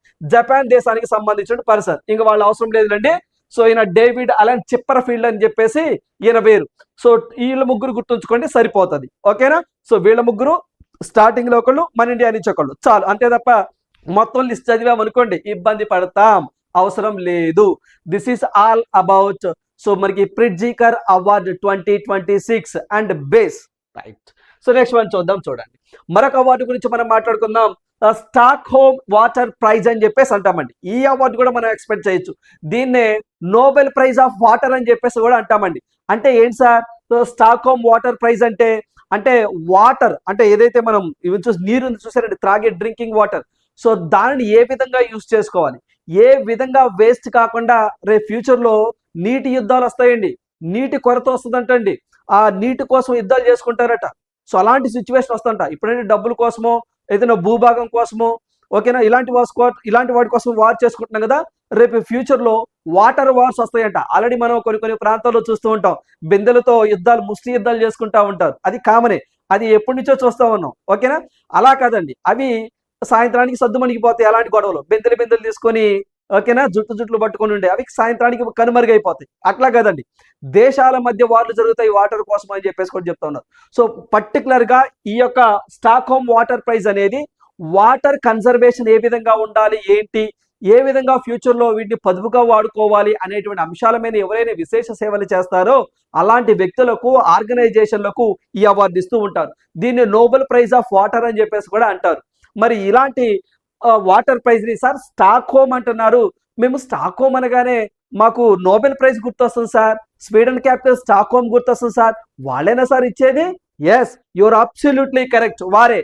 ఇంకా వాళ్ళ అవసరం లేదులండి. ఈయన డేవిడ్ అలన్ చిప్పర్ఫీల్డ్ అని చెప్పేసి ఈయన పేరు. వీళ్ళ ముగ్గురు గుర్తుంచుకోండి సరిపోతుంది, ఓకేనా. వీళ్ళ ముగ్గురు స్టార్టింగ్ లో ఒకళ్ళు, మన ఇండియా నుంచి ఒకళ్ళు, చాలు. అంతే తప్ప మొత్తం లిస్ట్ చదివామనుకోండి ఇబ్బంది పడతాం, అవసరం లేదు. దిస్ ఈస్ ఆల్ అబౌట్ మనకి Pritzker award 2026 and base, right. Next one చూడండి. మరొక అవార్డు గురించి మనం మాట్లాడుకుందాం. స్టాక్ హోమ్ వాటర్ ప్రైజ్ అని చెప్పేసి అంటామండి. ఈ అవార్డు కూడా మనం ఎక్స్పెక్ట్ చేయొచ్చు. దీన్నే నోబెల్ ప్రైజ్ ఆఫ్ వాటర్ అని చెప్పేసి కూడా అంటామండి. అంటే ఏంటి sir Stockholm water prize అంటే? వాటర్ అంటే ఏదైతే మనం నీరు చూసారండి, త్రాగే డ్రింకింగ్ వాటర్. దానిని ఏ విధంగా యూజ్ చేసుకోవాలి, ఏ విధంగా వేస్ట్ కాకుండా రేపు ఫ్యూచర్ లో నీటి యుద్ధాలు వస్తాయండి, నీటి కొరత వస్తుందంటండి. ఆ నీటి కోసం యుద్ధాలు చేసుకుంటారట. అలాంటి సిచ్యువేషన్ వస్తుంట. ఇప్పుడంటే డబ్బుల కోసమో ఏదైనా భూభాగం కోసమో, ఓకేనా, ఇలాంటి వాటి కోసం వార్ చేసుకుంటున్నాం కదా. రేపు ఫ్యూచర్ లో వాటర్ వార్స్ వస్తాయంట. ఆల్రెడీ మనం కొన్ని ప్రాంతాల్లో చూస్తూ ఉంటాం, బిందెలతో యుద్ధాలు, ముష్టి యుద్ధాలు చేసుకుంటా ఉంటారు. అది కామనే, అది ఎప్పటి నుంచో చూస్తూ ఉన్నాం, ఓకేనా. అలా కాదండి, అవి సాయంత్రానికి సద్దుమణిగిపోతాయి. అలాంటి గొడవలు బిందెలు తీసుకొని, ఓకేనా, జుట్లు పట్టుకొని ఉండే అవి సాయంత్రానికి కనుమరుగైపోతాయి. అట్లా కదండి, దేశాల మధ్య వార్లు జరుగుతాయి వాటర్ కోసం అని చెప్పేసి కూడా చెప్తా ఉన్నారు. పర్టికులర్ గా ఈ యొక్క స్టాక్ హోమ్ వాటర్ ప్రైజ్ అనేది వాటర్ కన్జర్వేషన్ ఏ విధంగా ఉండాలి, ఏంటి, ఏ విధంగా ఫ్యూచర్ లో వీటిని పొదుపుగా వాడుకోవాలి అనేటువంటి అంశాల మీద ఎవరైనా విశేష సేవలు చేస్తారో అలాంటి వ్యక్తులకు, ఆర్గనైజేషన్లకు ఈ అవార్డు ఇస్తూ ఉంటారు. దీన్ని నోబెల్ ప్రైజ్ ఆఫ్ వాటర్ అని చెప్పేసి కూడా అంటారు. మరి ఇలాంటి వాటర్ ప్రైజ్ ని సార్ స్టాక్ హోమ్ అంటున్నారు. మేము స్టాక్ హోమ్ అనగానే మాకు నోబెల్ ప్రైజ్ గుర్తొస్తుంది sir, Sweden capital stock home గుర్తొస్తుంది సార్. వాళ్ళేనా సార్ ఇచ్చేది? ఎస్, యూఆర్ అబ్సల్యూట్లీ కరెక్ట్, వారే.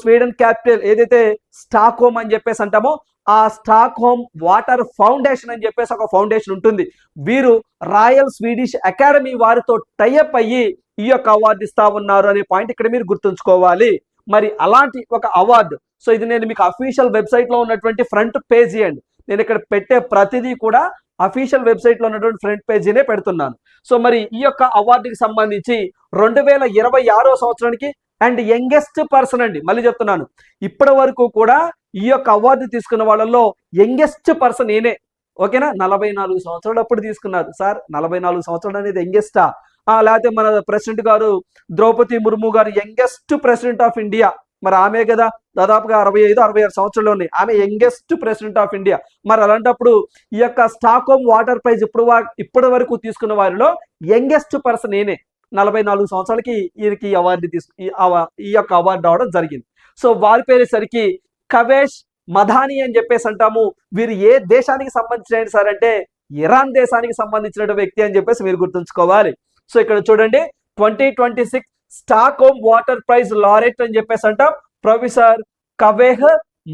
స్వీడన్ క్యాపిటల్ ఏదైతే స్టాక్ హోమ్ అని చెప్పేసి అంటామో ఆ స్టాక్ హోమ్ వాటర్ ఫౌండేషన్ అని చెప్పేసి ఒక ఫౌండేషన్ ఉంటుంది. వీరు రాయల్ స్వీడిష్ అకాడమీ వారితో టైఅప్ అయ్యి ఈ యొక్క అవార్డు ఇస్తా ఉన్నారు అనే పాయింట్ ఇక్కడ మీరు గుర్తుంచుకోవాలి. మరి అలాంటి ఒక అవార్డు, ఇది నేను మీకు అఫీషియల్ వెబ్సైట్ లో ఉన్నటువంటి ఫ్రంట్ పేజీ అండి. నేను ఇక్కడ పెట్టే ప్రతిదీ కూడా అఫీషియల్ వెబ్సైట్ లో ఉన్నటువంటి ఫ్రంట్ పేజీనే పెడుతున్నాను. మరి ఈ యొక్క అవార్డుకి సంబంధించి 2026 సంవత్సరానికి అండ్ యంగెస్ట్ పర్సన్ అండి, మళ్ళీ చెప్తున్నాను, ఇప్పటి వరకు కూడా ఈ యొక్క అవార్డు తీసుకున్న వాళ్ళలో యంగెస్ట్ పర్సన్ ఈయనే, ఓకేనా. 44 సంవత్సరాలు అప్పుడు తీసుకున్నారు సార్. 44 సంవత్సరాలు అనేది యంగెస్టా? లేకపోతే మన ప్రెసిడెంట్ గారు ద్రౌపది ముర్ము గారు యంగెస్ట్ ప్రెసిడెంట్ ఆఫ్ ఇండియా, మరి ఆమె కదా, దాదాపుగా 65-66 సంవత్సరాలు ఉన్నాయి, ఆమె యంగెస్ట్ ప్రెసిడెంట్ ఆఫ్ ఇండియా. మరి అలాంటప్పుడు ఈ యొక్క స్టాక్ హోమ్ వాటర్ ప్రైజ్ ఇప్పటి వరకు తీసుకున్న వారిలో యంగెస్ట్ పర్సన్ ఈయనే. 44 సంవత్సరాలకి ఈయనకి ఈ అవార్డు ఈ యొక్క అవార్డు రావడం జరిగింది. వారి పేరేసరికి కవేష్ మధాని అని చెప్పేసి అంటాము. వీరు ఏ దేశానికి సంబంధించిన సార్ అంటే ఇరాన్ దేశానికి సంబంధించిన వ్యక్తి అని చెప్పేసి మీరు గుర్తుంచుకోవాలి. ఇక్కడ చూడండి, 2026 Stockholm water prize laureate అని చెప్పేసి అంటాం ప్రొఫెసర్ కవేహ్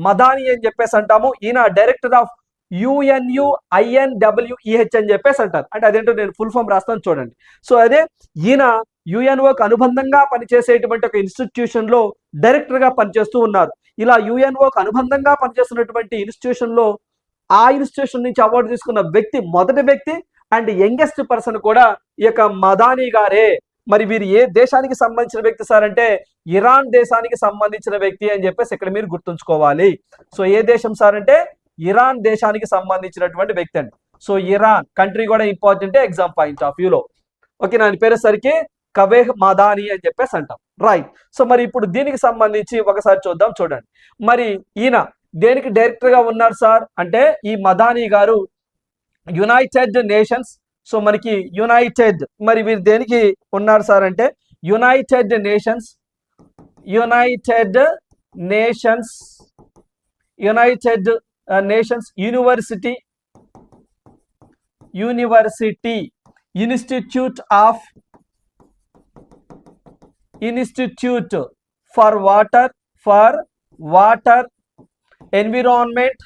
మదాని అని చెప్పేసి అంటాము. ఈయన డైరెక్టర్ ఆఫ్ UNUINWEH అని చెప్పేసి అంటారు. అంటే అదేంటో నేను ఫుల్ ఫామ్ రాస్తాను చూడండి. అదే ఈయన యుఎన్ఓకి అనుబంధంగా పనిచేసేటువంటి ఒక ఇన్స్టిట్యూషన్ లో డైరెక్టర్ గా పనిచేస్తూ ఉన్నారు. ఇలా యుఎన్ఓకి అనుబంధంగా పనిచేస్తున్నటువంటి ఇన్స్టిట్యూషన్ లో ఆ ఇన్స్టిట్యూషన్ నుంచి అవార్డు తీసుకున్న వ్యక్తి మొదటి వ్యక్తి అండ్ యంగెస్ట్ పర్సన్ కూడా ఈ యొక్క మదాని గారే. మరి వీరు ఏ దేశానికి సంబంధించిన వ్యక్తి సార్ అంటే ఇరాన్ దేశానికి సంబంధించిన వ్యక్తి అని చెప్పేసి ఇక్కడ మీరు గుర్తుంచుకోవాలి. ఏ దేశం సార్ అంటే ఇరాన్ దేశానికి సంబంధించినటువంటి వ్యక్తి అండి. ఇరాన్ కంట్రీ కూడా ఇంపార్టెంట్ ఎగ్జామ్ పాయింట్ ఆఫ్ వ్యూలో, ఓకే. నా పేరేసరికి కవేహ్ మదాని అని చెప్పేసి అంటాం, రైట్. మరి ఇప్పుడు దీనికి సంబంధించి ఒకసారి చూడండి. మరి ఈయన దేనికి డైరెక్టర్ గా ఉన్నారు సార్ అంటే ఈ మదాని గారు యునైటెడ్ నేషన్స్. మనకి యునైటెడ్, మరి వీరు దేనికి ఉన్నారు సార్ అంటే United Nations University Institute for Water environment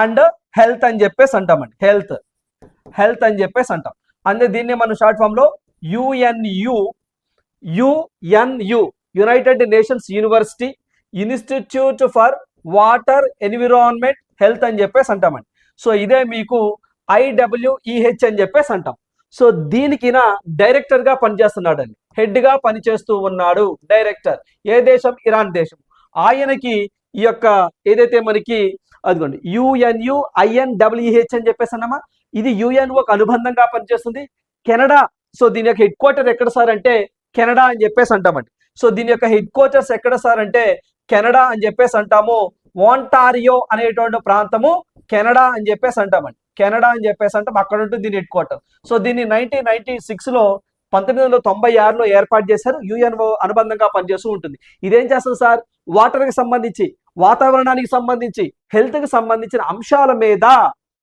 and health అని చెప్పేసి అంటామండి. హెల్త్ అని చెప్పేసి అంటాం. అంటే దీన్ని మనం షార్ట్ ఫామ్ లో UNU United Nations University Institute for Water Environment Health అని చెప్పేసి అంటామండి. సో ఇదే మీకు IWEH అని చెప్పేసి అంటాం. సో దీనికి డైరెక్టర్ గా పనిచేస్తున్నాడండి, హెడ్ గా పనిచేస్తూ ఉన్నాడు డైరెక్టర్. ఏ దేశం? ఇరాన్ దేశం. ఆయనకి ఈ యొక్క ఏదైతే మనకి అదిగోండి UNUINWEH అని చెప్పేసి అన్నామా, ఇది UNOకి అనుబంధంగా పనిచేస్తుంది. కెనడా. సో దీని యొక్క హెడ్ క్వార్టర్ ఎక్కడ సార్ అంటే కెనడా అని చెప్పేసి అంటామండి. సో దీని యొక్క హెడ్ క్వార్టర్స్ ఎక్కడ సార్ అంటే కెనడా అని చెప్పేసి అంటాము. ఒంటారియో అనేటువంటి ప్రాంతము కెనడా అని చెప్పేసి అంటామండి. కెనడా అని చెప్పేసి అంటాం, అక్కడ ఉంటుంది దీని హెడ్ క్వార్టర్. సో దీన్ని 1996లో 1996లో ఏర్పాటు చేశారు. UNO అనుబంధంగా పనిచేస్తూ ఉంటుంది. ఇదేం చేస్తుంది సార్? వాటర్కి సంబంధించి, వాతావరణానికి సంబంధించి, హెల్త్కి సంబంధించిన అంశాల మీద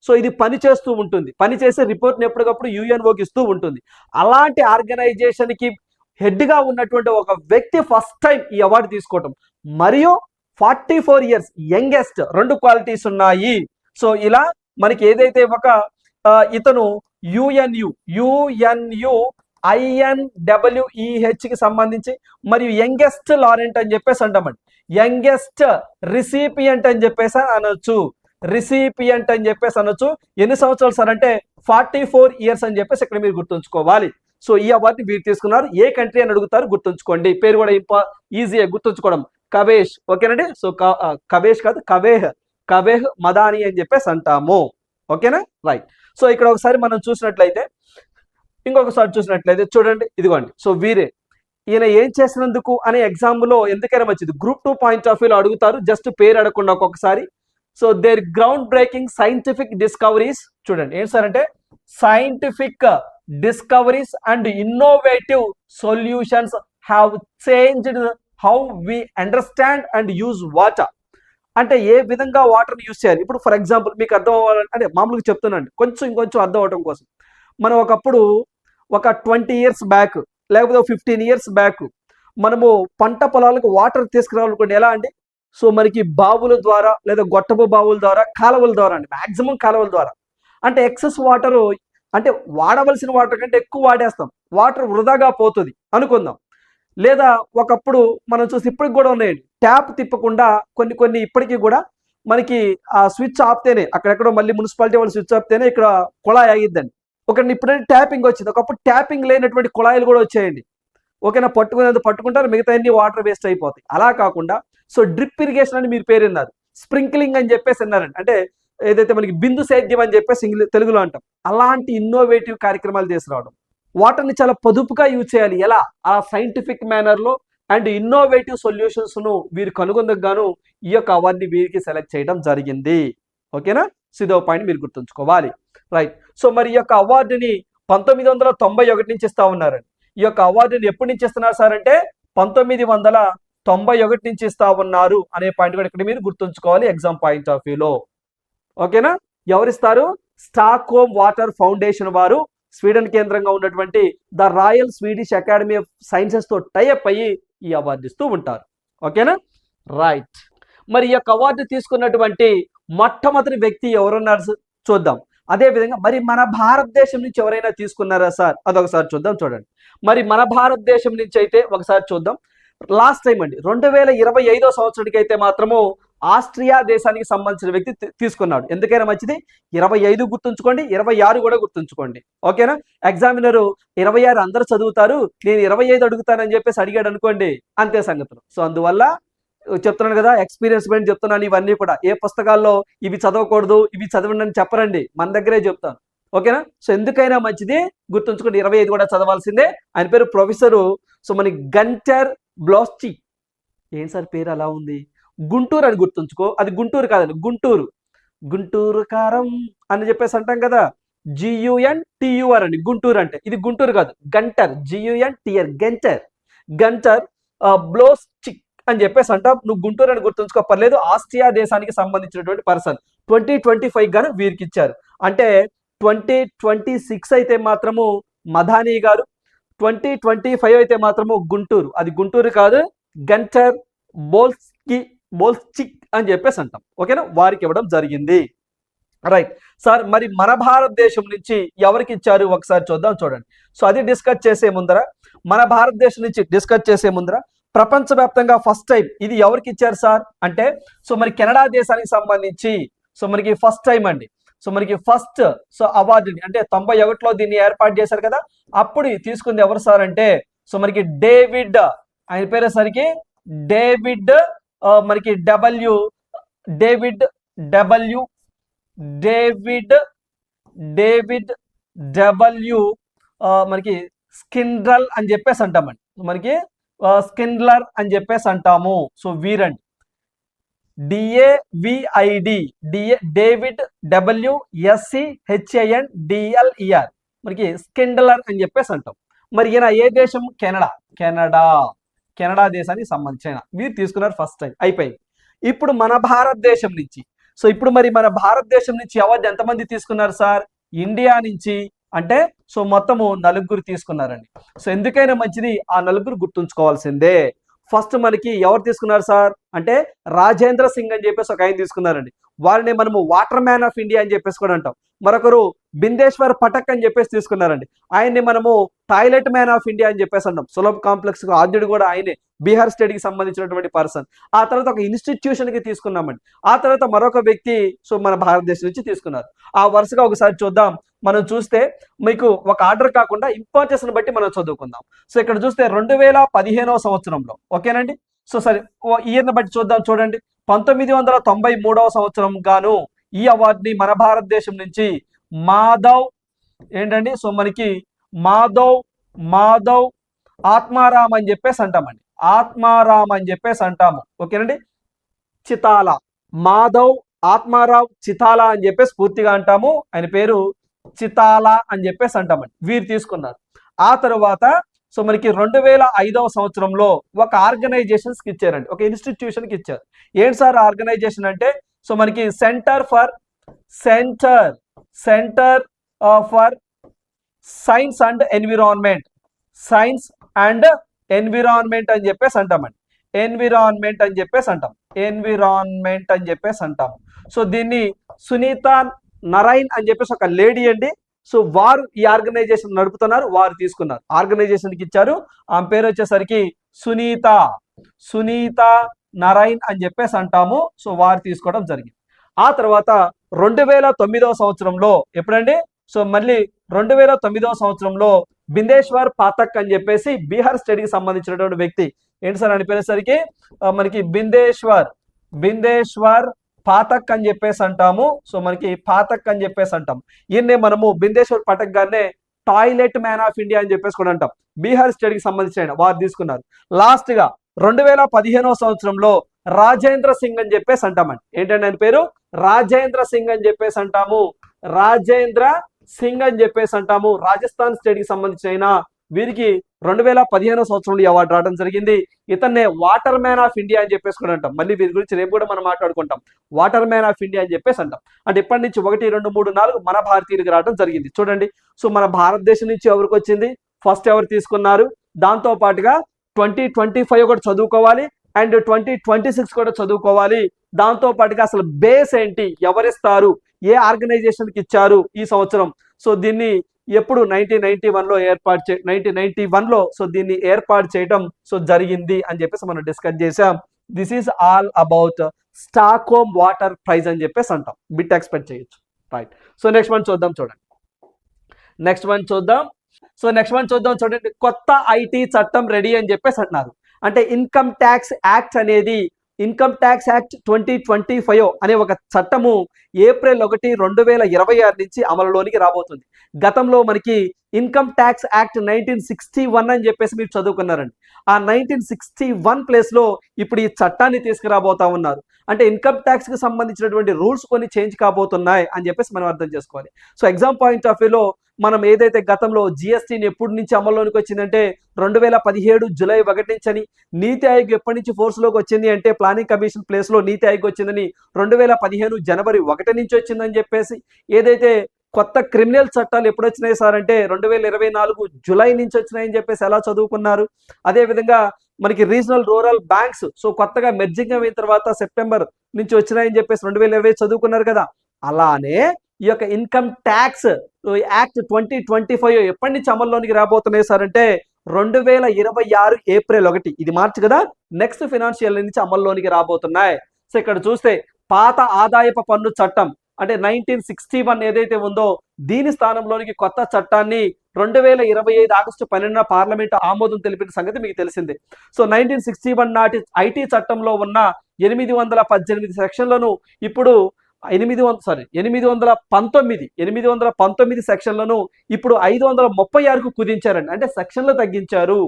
సో ఇది పని చేస్తూ ఉంటుంది. పని చేసే రిపోర్ట్ని ఎప్పటికప్పుడు UNOకి ఇస్తూ ఉంటుంది. అలాంటి ఆర్గనైజేషన్కి హెడ్గా ఉన్నటువంటి ఒక వ్యక్తి ఫస్ట్ టైం ఈ అవార్డు తీసుకోవటం, మరియు 44 ఇయర్స్ యంగెస్ట్, 2 క్వాలిటీస్ ఉన్నాయి. సో ఇలా మనకి ఏదైతే ఒక ఇతను UNUINWEH కి సంబంధించి మరియు యంగెస్ట్ లారెంట్ అని చెప్పేసి అంటామండి. యంగెస్ట్ రిసిపియంట్ అని చెప్పేసి అనొచ్చు. రిసిపియంట్ అని చెప్పేసి అనొచ్చు. ఎన్ని సంవత్సరాలు సార్ అంటే 44 ఇయర్స్ అని చెప్పేసి ఇక్కడ మీరు గుర్తుంచుకోవాలి. సో ఈ అవార్డుని మీరు తీసుకున్నారు. ఏ కంట్రీ అని అడుగుతారు, గుర్తుంచుకోండి. పేరు కూడా ఈజీగా గుర్తుంచుకోవడం, కవేష్. ఓకేనండి. సో కవేష్ కాదు, కవేహ్ మదాని అని చెప్పేసి అంటాము. ఓకేనా? రైట్. సో ఇక్కడ ఒకసారి మనం చూసినట్లయితే, ఇంకొకసారి చూసినట్లయితే చూడండి, ఇదిగోండి. సో వీరే ఈయన ఏం చేసినందుకు అనే ఎగ్జామ్లో ఎందుకైనా మంచిది, గ్రూప్ 2 పాయింట్ ఆఫ్ వ్యూలో అడుగుతారు. జస్ట్ పేరు అడగకుండా ఒక్కొక్కసారి. So their ground breaking scientific discoveries. చూడండి ఏంటి సార్ అంటే scientific discoveries and innovative solutions have changed how we understand and use water. అంటే ఏ విధంగా వాటర్ని యూజ్ చేయాలి. ఇప్పుడు ఫర్ ఎగ్జాంపుల్ మీకు అర్థం అవ్వాలంటే, అంటే మామూలుగా చెప్తున్నాండి, ఇంకొంచెం అర్థం అవడం కోసం. మనం ఒకప్పుడు ఒక 20 ఇయర్స్ బ్యాక్ లేకపోతే 15 ఇయర్స్ బ్యాక్ మనము పంట పొలాలకు వాటర్ తీసుకురావాలనుకోండి. ఎలా అండి? సో మనకి బావుల ద్వారా లేదా గొట్టపు బావుల ద్వారా, కాలువల ద్వారా అండి, మ్యాక్సిమం కాలువల ద్వారా. అంటే ఎక్సెస్ వాటర్, అంటే వాడవలసిన వాటర్ కంటే ఎక్కువ వాడేస్తాం, వాటర్ వృధాగా పోతుంది అనుకుందాం. లేదా ఒకప్పుడు మనం చూసి ఇప్పటికి కూడా ఉన్నాయండి, ట్యాప్ తిప్పకుండా కొన్ని ఇప్పటికీ కూడా మనకి ఆ స్విచ్ ఆపితేనే, అక్కడెక్కడో మళ్ళీ మున్సిపాలిటీ వాళ్ళు స్విచ్ ఆపితేనే ఇక్కడ కుళాయి ఆగిద్దండి. ఒకటి ఇప్పుడైతే ట్యాపింగ్ వచ్చింది, ఒకప్పుడు ట్యాపింగ్ లేనటువంటి కుళాయిలు కూడా వచ్చాయండి. ఓకేనా? పట్టుకుంటారు, మిగతా అన్ని వాటర్ వేస్ట్ అయిపోతాయి. అలా కాకుండా సో డ్రిప్ ఇరిగేషన్ అని మీరు పేరు విన్నారు, స్ప్రింక్లింగ్ అని చెప్పేసి విన్నారండి. అంటే ఏదైతే మనకి బిందు సేద్యం అని చెప్పేసి తెలుగులో అంటాం. అలాంటి ఇన్నోవేటివ్ కార్యక్రమాలు తీసుకురావడం, వాటర్ని చాలా పొదుపుగా యూజ్ చేయాలి, ఎలా? ఆ సైంటిఫిక్ మేనర్లో అండ్ ఇన్నోవేటివ్ సొల్యూషన్స్ను వీరు కనుగొందుకు గాను ఈ యొక్క అవార్డుని వీరికి సెలెక్ట్ చేయడం జరిగింది. ఓకేనా? సిదో పాయింట్ మీరు గుర్తుంచుకోవాలి. రైట్. సో మరి ఈ యొక్క అవార్డుని 1991 నుంచి ఇస్తా ఉన్నారండి. ఈ యొక్క అవార్డుని ఎప్పటి నుంచి ఇస్తున్నారు సార్ అంటే 1991 నుంచి ఇస్తా ఉన్నారు అనే పాయింట్ కూడా ఇక్కడ మీరు గుర్తుంచుకోవాలి ఎగ్జామ్ పాయింట్ ఆఫ్ వ్యూలో. ఓకేనా? ఎవరిస్తారు? స్టాక్ హోమ్ వాటర్ ఫౌండేషన్ వారు స్వీడన్ కేంద్రంగా ఉన్నటువంటి the royal Swedish academy of sciences తో టైఅప్ అయ్యి ఈ అవార్డు ఇస్తూ ఉంటారు. ఓకేనా? రైట్. మరి ఈ యొక్క అవార్డు తీసుకున్నటువంటి మొట్టమొదటి వ్యక్తి ఎవరున్నారు చూద్దాం. అదే విధంగా మరి మన భారతదేశం నుంచి ఎవరైనా తీసుకున్నారా సార్? అదొకసారి చూద్దాం. చూడండి, మరి మన భారతదేశం నుంచి అయితే ఒకసారి చూద్దాం. లాస్ట్ టైం అండి 2025 సంవత్సరానికి అయితే మాత్రము ఆస్ట్రియా దేశానికి సంబంధించిన వ్యక్తి తీసుకున్నాడు. ఎందుకైనా మంచిది 25 గుర్తుంచుకోండి, 26 కూడా గుర్తుంచుకోండి. ఓకేనా? ఎగ్జామినరు 26 అందరూ చదువుతారు, నేను 25 అడుగుతానని చెప్పేసి అడిగాడు అనుకోండి, అంతే సంగతులు. సో అందువల్ల చెప్తున్నాను కదా, ఎక్స్పీరియన్స్ మెంట్ చెప్తున్నాను. ఇవన్నీ కూడా ఏ పుస్తకాల్లో ఇవి చదవకూడదు, ఇవి చదవండి అని చెప్పరండి, మన దగ్గరే చెప్తాను. ఓకేనా? సో ఎందుకైనా మంచిది గుర్తుంచుకోండి, 25 కూడా చదవాల్సిందే. ఆయన పేరు ప్రొఫెసరు సో మనకి గంటర్ బ్లాస్చి. ఏం సార్ పేరు అలా ఉంది? గుంటూరు అని గుర్తుంచుకో. అది గుంటూరు కాదండి, గుంటూరు కారం అని చెప్పేసి అంటాం కదా, GUNTUR అండి గుంటూరు అంటే. ఇది గుంటూరు కాదు, గంటర్, GUNTR, గంటర్ బ్లోస్చిక్ అని చెప్పేసి అంటాం. నువ్వు గుంటూరు అని గుర్తుంచుకో, పర్లేదు. ఆస్ట్రియా దేశానికి సంబంధించినటువంటి పర్సన్ 2025 గాను వీరికి ఇచ్చారు. అంటే 2026 అయితే మాత్రము మదాని గారు, 2025 అయితే మాత్రము గుంటూరు, అది గుంటూరు కాదు, గంటర్ బోల్స్చిక్ అని చెప్పేసి అంటాం. ఓకేనా? వారికి ఇవ్వడం జరిగింది. రైట్ సార్, మరి మన భారతదేశం నుంచి ఎవరికి ఇచ్చారు ఒకసారి చూద్దాం, చూడండి. సో అది డిస్కస్ చేసే ముందర, మన భారతదేశం నుంచి డిస్కస్ చేసే ముందర ప్రపంచవ్యాప్తంగా ఫస్ట్ టైం ఇది ఎవరికి ఇచ్చారు సార్ అంటే, సో మరి కెనడా దేశానికి సంబంధించి సో మనకి ఫస్ట్ టైం అండి. సో మనకి ఫస్ట్ సో అవార్డుని అంటే 91లో దీన్ని ఏర్పాటు చేశారు కదా, అప్పుడు తీసుకుంది ఎవరు సార్ అంటే, సో మనకి డేవిడ్, ఆయన పేరేసరికి డేవిడ్ మనకి డేవిడ్ డబ్ల్యూ డబ్ల్యూ మనకి స్కిండ్రల్ అని చెప్పేసి అంటామండి. మనకి స్కిండ్లర్ అని చెప్పేసి అంటాము. సో వీరండి డేవిడ్ WSCHANDLER మనకి స్కిండ్లర్ అని చెప్పేసి అంటాం. మరి ఈయన ఏ దేశం? కెనడా దేశానికి సంబంధించిన వీరు తీసుకున్నారు ఫస్ట్ టైం. అయిపోయింది. ఇప్పుడు మన భారతదేశం నుంచి, సో ఇప్పుడు మరి మన భారతదేశం నుంచి అవార్డు ఎంతమంది తీసుకున్నారు సార్? ఇండియా నుంచి అంటే సో మొత్తము 4 తీసుకున్నారండి. సో ఎందుకైనా మంచిది ఆ 4 గుర్తుంచుకోవాల్సిందే. ఫస్ట్ మనకి ఎవరు తీసుకున్నారు సార్ అంటే రాజేంద్ర సింగ్ అని చెప్పేసి ఒక ఆయన తీసుకున్నారండి. వారిని మనము వాటర్ మ్యాన్ ఆఫ్ ఇండియా అని చెప్పేసి కూడా అంటాం. మరొకరు బిందేశ్వర్ పటక్ అని చెప్పేసి తీసుకున్నారండి. ఆయన్ని మనము టాయిలెట్ మ్యాన్ ఆఫ్ ఇండియా అని చెప్పేసి అంటాం. సులభ్ కాంప్లెక్స్ ఆద్యుడు కూడా ఆయనే, బీహార్ స్టేట్ కి సంబంధించినటువంటి పర్సన్. ఆ తర్వాత ఒక ఇన్స్టిట్యూషన్ కి తీసుకున్నామండి. ఆ తర్వాత మరొక వ్యక్తి సో మన భారతదేశం నుంచి తీసుకున్నారు. ఆ వరుసగా ఒకసారి చూద్దాం. మనం చూస్తే మీకు ఒక ఆర్డర్ కాకుండా ఇంపార్టెన్స్ బట్టి మనం చదువుకుందాం. సో ఇక్కడ చూస్తే 2015వ సంవత్సరంలో, ఓకేనండి. సో సరే ఇయర్ని బట్టి చూద్దాం. చూడండి, 1993వ సంవత్సరం గాను ఈ అవార్డుని మన భారతదేశం నుంచి మాధవ్ ఏంటండి, సో మనకి మాధవ్ ఆత్మారామ్ అని చెప్పేసి అంటామండి. ఆత్మారామ్ అని చెప్పేసి అంటాము, ఓకేనండి. చితాలా, మాధవ్ ఆత్మారావు చితాలా అని చెప్పేసి పూర్తిగా అంటాము. ఆయన పేరు చితాలా అని చెప్పేసి అంటామండి. వీరు తీసుకున్నారు. ఆ తర్వాత సో మనకి 2005వ సంవత్సరంలో ఒక ఆర్గనైజేషన్స్ కి ఇచ్చారండి, ఒక ఇన్స్టిట్యూషన్ కి ఇచ్చారు. ఏంటి సార్ ఆర్గనైజేషన్ అంటే, సో మనకి centre for science and environment అని చెప్పేసి అంటామండి. ఎన్విరాన్మెంట్ అని చెప్పేసి అంటాం. సో దీన్ని సునీత నరైన్ అని చెప్పేసి ఒక లేడీ అండి. సో వారు ఈ ఆర్గనైజేషన్ నడుపుతున్నారు, వారు తీసుకున్నారు, ఆర్గనైజేషన్ కి ఇచ్చారు. ఆమె పేరు వచ్చేసరికి సునీత నరైన్ అని చెప్పేసి అంటాము. సో వారు తీసుకోవడం జరిగింది. ఆ తర్వాత 2009వ సంవత్సరంలో ఎప్పుడండి, సో మళ్ళీ 2009వ సంవత్సరంలో బిందేశ్వర్ పాఠక్ అని చెప్పేసి బీహార్ స్టేట్ కి సంబంధించినటువంటి వ్యక్తి. ఏంటి సార్ అని పేరేసరికి మనకి బిందేశ్వర్ పాఠక్ అని చెప్పేసి అంటాము. సో మనకి పాఠక్ అని చెప్పేసి అంటాం. ఈయన్నే మనము బిందేశ్వర్ పాఠక్ గారినే టాయిలెట్ మ్యాన్ ఆఫ్ ఇండియా అని చెప్పేసి కూడా అంటాం. బీహార్ స్టేట్ కి సంబంధించిన వారు తీసుకున్నారు. లాస్ట్ గా 2015వ సంవత్సరంలో రాజేంద్ర సింగ్ అని చెప్పేసి అంటామండి. ఏంటంటే ఆయన పేరు రాజేంద్ర సింగ్ అని చెప్పేసి అంటాము. రాజస్థాన్ స్టేట్ కి సంబంధించిన వీరికి 2015వ సంవత్సరంలో అవార్డు రావడం జరిగింది. ఇతన్నే వాటర్ మ్యాన్ ఆఫ్ ఇండియా అని చెప్పేసి కూడా అంటాం. మళ్ళీ వీరి గురించి రేపు కూడా మనం మాట్లాడుకుంటాం. వాటర్ మ్యాన్ ఆఫ్ ఇండియా అని చెప్పేసి అంటాం. అంటే ఇప్పటి నుంచి 1, 2, 3, 4 మన భారతీయులకు రావడం జరిగింది. చూడండి, సో మన భారతదేశం నుంచి ఎవరికి వచ్చింది, ఫస్ట్ ఎవరు తీసుకున్నారు, దాంతో పాటుగా 2025 కూడా చదువుకోవాలి అండ్ 2026 కూడా చదువుకోవాలి. దాంతో పాటుగా అసలు బేస్ ఏంటి, ఎవరిస్తారు, ఏ ఆర్గనైజేషన్ కి ఇచ్చారు ఈ సంవత్సరం, సో దీన్ని ఎప్పుడు 1991లో సో దీన్ని ఏర్పాటు చేయడం సో జరిగింది అని చెప్పేసి మనం డిస్కస్ చేసాం. This is all about Stockholm water prize అని చెప్పేసి అంటాం. బిట్ ఎక్స్పెక్ట్ చేయొచ్చు. రైట్. సో నెక్స్ట్ వన్ చూద్దాం. చూడండి, కొత్త ఐటీ చట్టం రెడీ అని చెప్పేసి అంటున్నారు. అంటే ఇన్కమ్ ట్యాక్స్ యాక్ట్ 2025 అనే ఒక చట్టము ఏప్రిల్ 1, 2026 నుంచి అమలులోనికి రాబోతుంది. గతంలో మనకి ఇన్కమ్ ట్యాక్స్ యాక్ట్ 1961 అని చెప్పేసి మీరు చదువుకున్నారండి. ఆ 1961 ప్లేస్ లో ఇప్పుడు ఈ చట్టాన్ని తీసుకురాబోతా ఉన్నారు. అంటే ఇన్కమ్ ట్యాక్స్ కి సంబంధించినటువంటి రూల్స్ కొన్ని చేంజ్ కాబోతున్నాయి అని చెప్పేసి మనం అర్థం చేసుకోవాలి. సో ఎగ్జామ్ పాయింట్ ఆఫ్ వ్యూలో మనం ఏదైతే గతంలో జిఎస్టీని ఎప్పటి నుంచి అమల్లోనికి వచ్చిందంటే 2017 జూలై 1 నుంచి అని, నీతి ఆయోగ్ ఎప్పటి నుంచి ఫోర్స్ లోకి వచ్చింది అంటే ప్లానింగ్ కమిషన్ ప్లేస్ లో నీతి ఆయోగ్ వచ్చిందని 2015 జనవరి 1 నుంచి వచ్చిందని చెప్పేసి, ఏదైతే కొత్త క్రిమినల్ చట్టాలు ఎప్పుడు వచ్చినాయి సార్ అంటే 2024 జూలై నుంచి వచ్చినాయని చెప్పేసి ఎలా చదువుకున్నారు. అదే విధంగా మనకి రీజనల్ రూరల్ బ్యాంక్స్ సో కొత్తగా మెర్జింగ్ అయిన తర్వాత సెప్టెంబర్ నుంచి వచ్చినాయని చెప్పేసి 2020 చదువుకున్నారు కదా. అలానే ఈ యొక్క ఇన్కమ్ ట్యాక్స్ యాక్ట్ 2025 ఎప్పటి నుంచి అమల్లోనికి రాబోతున్నాయి సార్ అంటే 2026 ఏప్రిల్ 1, ఇది మార్చి కదా, నెక్స్ట్ ఫినాన్షియల్ నుంచి అమల్లోనికి రాబోతున్నాయి. సో ఇక్కడ చూస్తే పాత ఆదాయపు పన్ను చట్టం అంటే 1961 ఏదైతే ఉందో దీని స్థానంలోనికి కొత్త చట్టాన్ని 2025 ఆగస్టు 12న పార్లమెంట్ ఆమోదం తెలిపిన సంగతి మీకు తెలిసిందే. సో 1961 నాటి ఐటీ చట్టంలో ఉన్న 818 సెక్షన్లను ఇప్పుడు 819 సెక్షన్లను ఇప్పుడు 536కు కుదించారండి, అంటే సెక్షన్లు తగ్గించారు.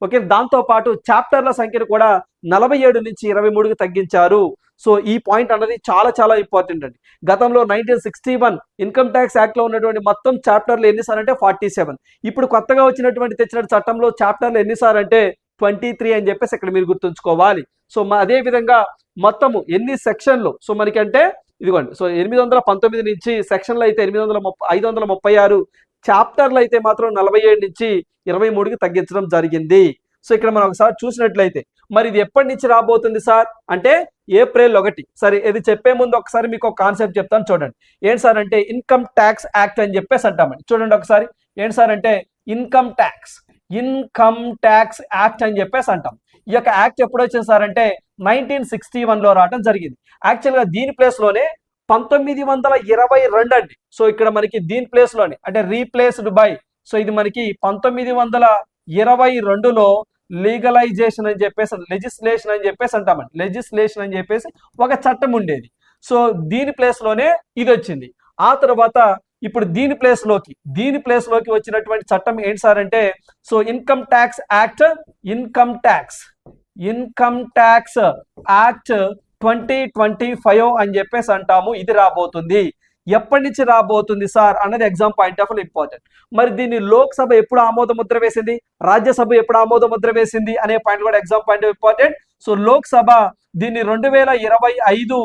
ఓకే, దాంతో పాటు చాప్టర్ల సంఖ్యను కూడా 47 నుంచి 23కి తగ్గించారు. సో ఈ పాయింట్ అన్నది చాలా చాలా ఇంపార్టెంట్ అండి. గతంలో 1961 ఇన్కమ్ ట్యాక్స్ యాక్ట్ లో ఉన్నటువంటి మొత్తం చాప్టర్లు ఎన్నిసార్లు అంటే 47. ఇప్పుడు కొత్తగా వచ్చినటువంటి తెచ్చిన చట్టంలో చాప్టర్లు ఎన్నిసార్లు అంటే 23 అని చెప్పేసి ఇక్కడ మీరు గుర్తుంచుకోవాలి. సో అదే విధంగా మొత్తము ఎన్ని సెక్షన్లు, సో మనకంటే ఇదిగోండి, సో 819 నుంచి సెక్షన్లు అయితే 536, చాప్టర్లు అయితే మాత్రం 47 నుంచి 23కి తగ్గించడం జరిగింది. సో ఇక్కడ మనం ఒకసారి చూసినట్లయితే మరి ఇది ఎప్పటి నుంచి రాబోతుంది సార్ అంటే ఏప్రిల్ 1. సరే, ఇది చెప్పే ముందు ఒకసారి మీకు ఒక కాన్సెప్ట్ చెప్తాను చూడండి. ఏంటి సార్ అంటే ఇన్కమ్ ట్యాక్స్ యాక్ట్ అని చెప్పేసి అంటామండి. చూడండి ఒకసారి, ఏంటి సార్ అంటే ఇన్కమ్ ట్యాక్స్ యాక్ట్ అని చెప్పేసి అంటాం. ఈ యొక్క యాక్ట్ ఎప్పుడు వచ్చింది సార్ అంటే 1961లో రావడం జరిగింది. యాక్చువల్గా దీని ప్లేస్ లోనే 1922 అండి. సో ఇక్కడ మనకి దీని ప్లేస్ లోనే అంటే రీప్లేస్డ్ బై, సో ఇది మనకి 1922లో లీగలైజేషన్ అని చెప్పేసి లెజిస్లేషన్ అని చెప్పేసి అంటామండి. లెజిస్లేషన్ అని చెప్పేసి ఒక చట్టం ఉండేది. సో దీని ప్లేస్ లోనే ఇది వచ్చింది. ఆ తర్వాత ఇప్పుడు దీని ప్లేస్ లోకి వచ్చినటువంటి చట్టం ఏంటి సార్ అంటే సో ఇన్కమ్ ట్యాక్స్ యాక్ట్ 2025 అని చెప్పేసి అంటాము. ఇది రాబోతుంది. ఎప్పటి నుంచి రాబోతుంది సార్ అన్నది ఎగ్జామ్ పాయింట్ ఆఫ్ ఇంపార్టెంట్. మరి దీన్ని లోక్సభ ఎప్పుడు ఆమోద ముద్ర వేసింది, రాజ్యసభ ఎప్పుడు ఆమోద ముద్ర వేసింది అనే పాయింట్ కూడా exam point of important. So Lok Sabha దీన్ని 2025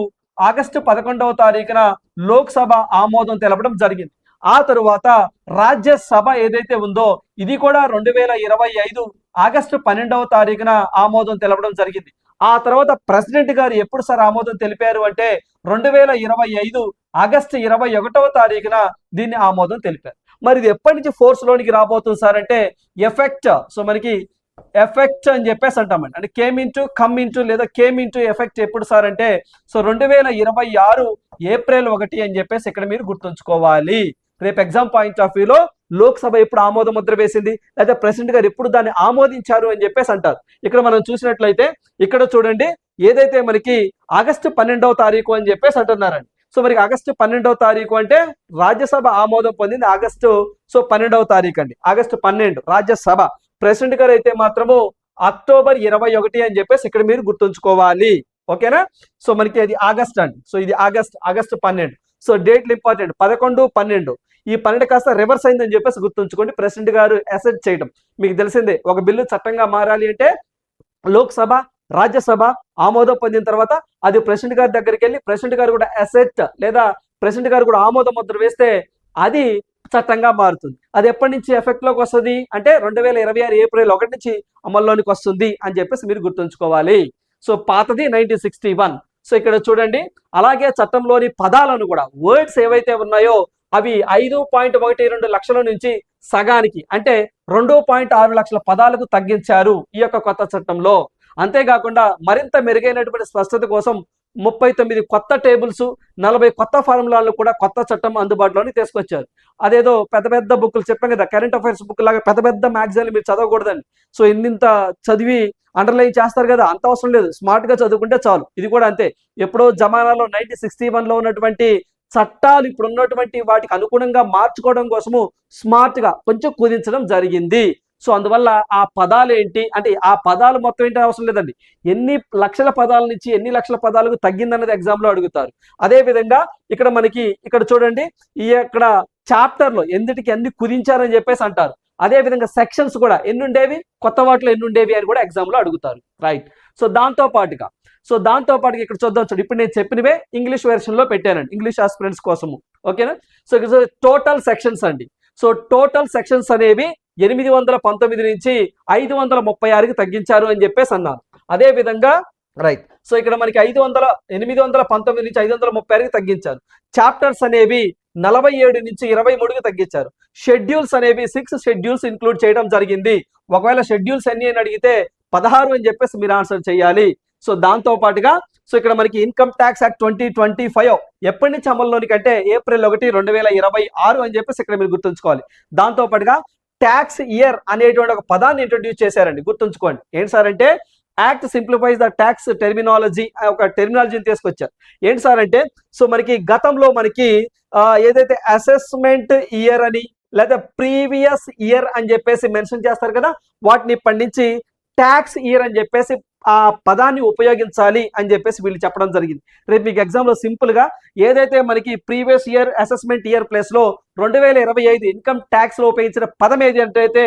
ఆగస్టు 11వ తారీఖున లోక్సభ ఆమోదం తెలపడం జరిగింది. ఆ తరువాత రాజ్యసభ ఏదైతే ఉందో ఇది కూడా 2025 ఆగస్టు 12వ తారీఖున ఆమోదం తెలపడం జరిగింది. ఆ తర్వాత ప్రెసిడెంట్ గారు ఎప్పుడు సార్ ఆమోదం తెలిపారు అంటే 2025 ఆగస్టు 21వ తారీఖున దీన్ని ఆమోదం తెలిపారు. మరి ఇది ఎప్పటి నుంచి ఫోర్స్ లోనికి రాబోతుంది సార్ అంటే ఎఫెక్ట్, సో మనకి ఎఫెక్ట్ అని చెప్పేసి అంటామండి. అంటే కమ్ ఇంటూ లేదా కేమ్ ఇంటూ ఎఫెక్ట్ ఎప్పుడు సార్ అంటే సో 2026 ఏప్రిల్ 1 అని చెప్పేసి ఇక్కడ మీరు గుర్తుంచుకోవాలి. రేపు ఎగ్జామ్ పాయింట్ ఆఫ్ వ్యూలో లోక్సభ ఎప్పుడు ఆమోద ముద్ర వేసింది లేదా ప్రెసిడెంట్ గారు ఎప్పుడు దాన్ని ఆమోదించారు అని చెప్పేసి అంటారు. ఇక్కడ మనం చూసినట్లయితే ఇక్కడ చూడండి, ఏదైతే మనకి ఆగస్టు 12వ తారీఖు అని చెప్పేసి అంటున్నారండి. సో మరి ఆగస్టు 12వ తారీఖు అంటే రాజ్యసభ ఆమోదం పొందింది ఆగస్టు 12వ తారీఖు అండి. ఆగస్టు 12 రాజ్యసభ. ప్రెసిడెంట్ గారు అయితే మాత్రము అక్టోబర్ 21 అని చెప్పేసి ఇక్కడ మీరు గుర్తుంచుకోవాలి. ఓకేనా? సో మనకి అది ఆగస్ట్ అండి. సో ఇది ఆగస్టు 12. సో డేట్లు ఇంపార్టెంట్ 11, 12. ఈ 12 కాస్త రివర్స్ అయిందని చెప్పేసి గుర్తుంచుకోండి. ప్రెసిడెంట్ గారు అసెట్ చేయడం మీకు తెలిసిందే. ఒక బిల్లు చట్టంగా మారాలి అంటే లోక్సభ, రాజ్యసభ ఆమోదం పొందిన తర్వాత అది ప్రెసిడెంట్ గారి దగ్గరికి వెళ్ళి ప్రెసిడెంట్ గారు కూడా అసెట్ లేదా ప్రెసిడెంట్ గారు కూడా ఆమోద ముద్ర వేస్తే అది చట్టంగా మారుతుంది. అది ఎప్పటి నుంచి ఎఫెక్ట్ లోకి వస్తుంది అంటే 2026 ఏప్రిల్ 1 నుంచి అమల్లోనికి వస్తుంది అని చెప్పేసి మీరు గుర్తుంచుకోవాలి. సో పాతది 1961. సో ఇక్కడ చూడండి, అలాగే చట్టంలోని పదాలను కూడా వర్డ్స్ ఏవైతే ఉన్నాయో అవి 5.12 లక్షల నుంచి సగానికి అంటే 2.6 లక్షల పదాలకు తగ్గించారు ఈ యొక్క కొత్త చట్టంలో. అంతేకాకుండా మరింత మెరుగైనటువంటి స్పష్టత కోసం 39 కొత్త టేబుల్స్, 40 కొత్త ఫార్ములాలను కూడా కొత్త చట్టం అందుబాటులోని తీసుకొచ్చారు. అదేదో పెద్ద పెద్ద బుక్లు చెప్పాం కదా, కరెంట్ అఫైర్స్ బుక్ లాగా పెద్ద పెద్ద మ్యాగజైన్లు మీరు చదవకూడదండి. సో ఇంత చదివి అండర్లైన్ చేస్తారు కదా, అంత అవసరం లేదు. స్మార్ట్ గా చదువుకుంటే చాలు. ఇది కూడా అంతే. ఎప్పుడో జమానాలో 1961లో ఉన్నటువంటి చట్టాలు ఇప్పుడు ఉన్నటువంటి వాటికి అనుగుణంగా మార్చుకోవడం కోసము స్మార్ట్ గా కొంచెం కుదించడం జరిగింది. సో అందువల్ల ఆ పదాలు ఏంటి అంటే ఆ పదాలు మొత్తం ఏంటి అవసరం లేదండి, ఎన్ని లక్షల పదాల నుంచి ఎన్ని లక్షల పదాలకు తగ్గిందన్నది ఎగ్జామ్ లో అడుగుతారు. అదే విధంగా ఇక్కడ మనకి ఇక్కడ చూడండి, ఈ ఇక్కడ చాప్టర్ లో ఎందుటికి ఎన్ని కుదించారని చెప్పేసి అంటారు. అదే విధంగా సెక్షన్స్ కూడా ఎన్ని ఉండేవి, కొత్త వాటిలో ఎన్ని ఉండేవి అని కూడా ఎగ్జామ్ లో అడుగుతారు. రైట్. సో దాంతో పాటుగా ఇక్కడ చూద్దాం. చూడండి, ఇప్పుడు నేను చెప్పినవే ఇంగ్లీష్ వెర్షన్ లో పెట్టానండి ఇంగ్లీష్ ఆస్పిరెంట్స్ కోసము. ఓకేనా? సో టోటల్ సెక్షన్స్ అండి. సో టోటల్ సెక్షన్స్ అనేవి 819 నుంచి 536కి తగ్గించారు అని చెప్పేసి అన్నారు. అదే విధంగా రైట్. సో ఇక్కడ మనకి 819 నుంచి 536కి తగ్గించారు. చాప్టర్స్ అనేవి 47 నుంచి 23కి తగ్గించారు. షెడ్యూల్స్ అనేవి 6 షెడ్యూల్స్ ఇంక్లూడ్ చేయడం జరిగింది. ఒకవేళ షెడ్యూల్స్ ఎన్ని అని అడిగితే 16 అని చెప్పేసి మీరు ఆన్సర్ చేయాలి. సో దాంతో పాటుగా సో ఇక్కడ మనకి ఇన్కమ్ ట్యాక్స్ యాక్ట్ 2025 ఎప్పటి నుంచి అమల్లోనికి అంటే ఏప్రిల్ 1, 2026 అని చెప్పేసి ఇక్కడ మీరు గుర్తుంచుకోవాలి. దాంతో పాటుగా ట్యాక్స్ ఇయర్ అనేటువంటి ఒక పదాన్ని ఇంట్రొడ్యూస్ చేశారండి, గుర్తుంచుకోండి. ఏంటి సార్ అంటే act simplifies the tax terminology, ఒక టెర్మినాలజీని తీసుకొచ్చారు. ఏంటి సార్ అంటే సో మనకి గతంలో మనకి ఏదైతే అసెస్మెంట్ ఇయర్ అని లేదా ప్రీవియస్ ఇయర్ అని చెప్పేసి మెన్షన్ చేస్తారు కదా, వాటిని ఇప్పటి నుంచి ట్యాక్స్ ఇయర్ అని చెప్పేసి ఆ పదాన్ని ఉపయోగించాలి అని చెప్పేసి వీళ్ళు చెప్పడం జరిగింది. రేపు మీకు ఎగ్జామ్ లో సింపుల్ గా ఏదైతే మనకి previous year assessment year place లో 2025 ఇన్కమ్ ట్యాక్స్ లో ఉపయోగించిన పదం ఏది అంటే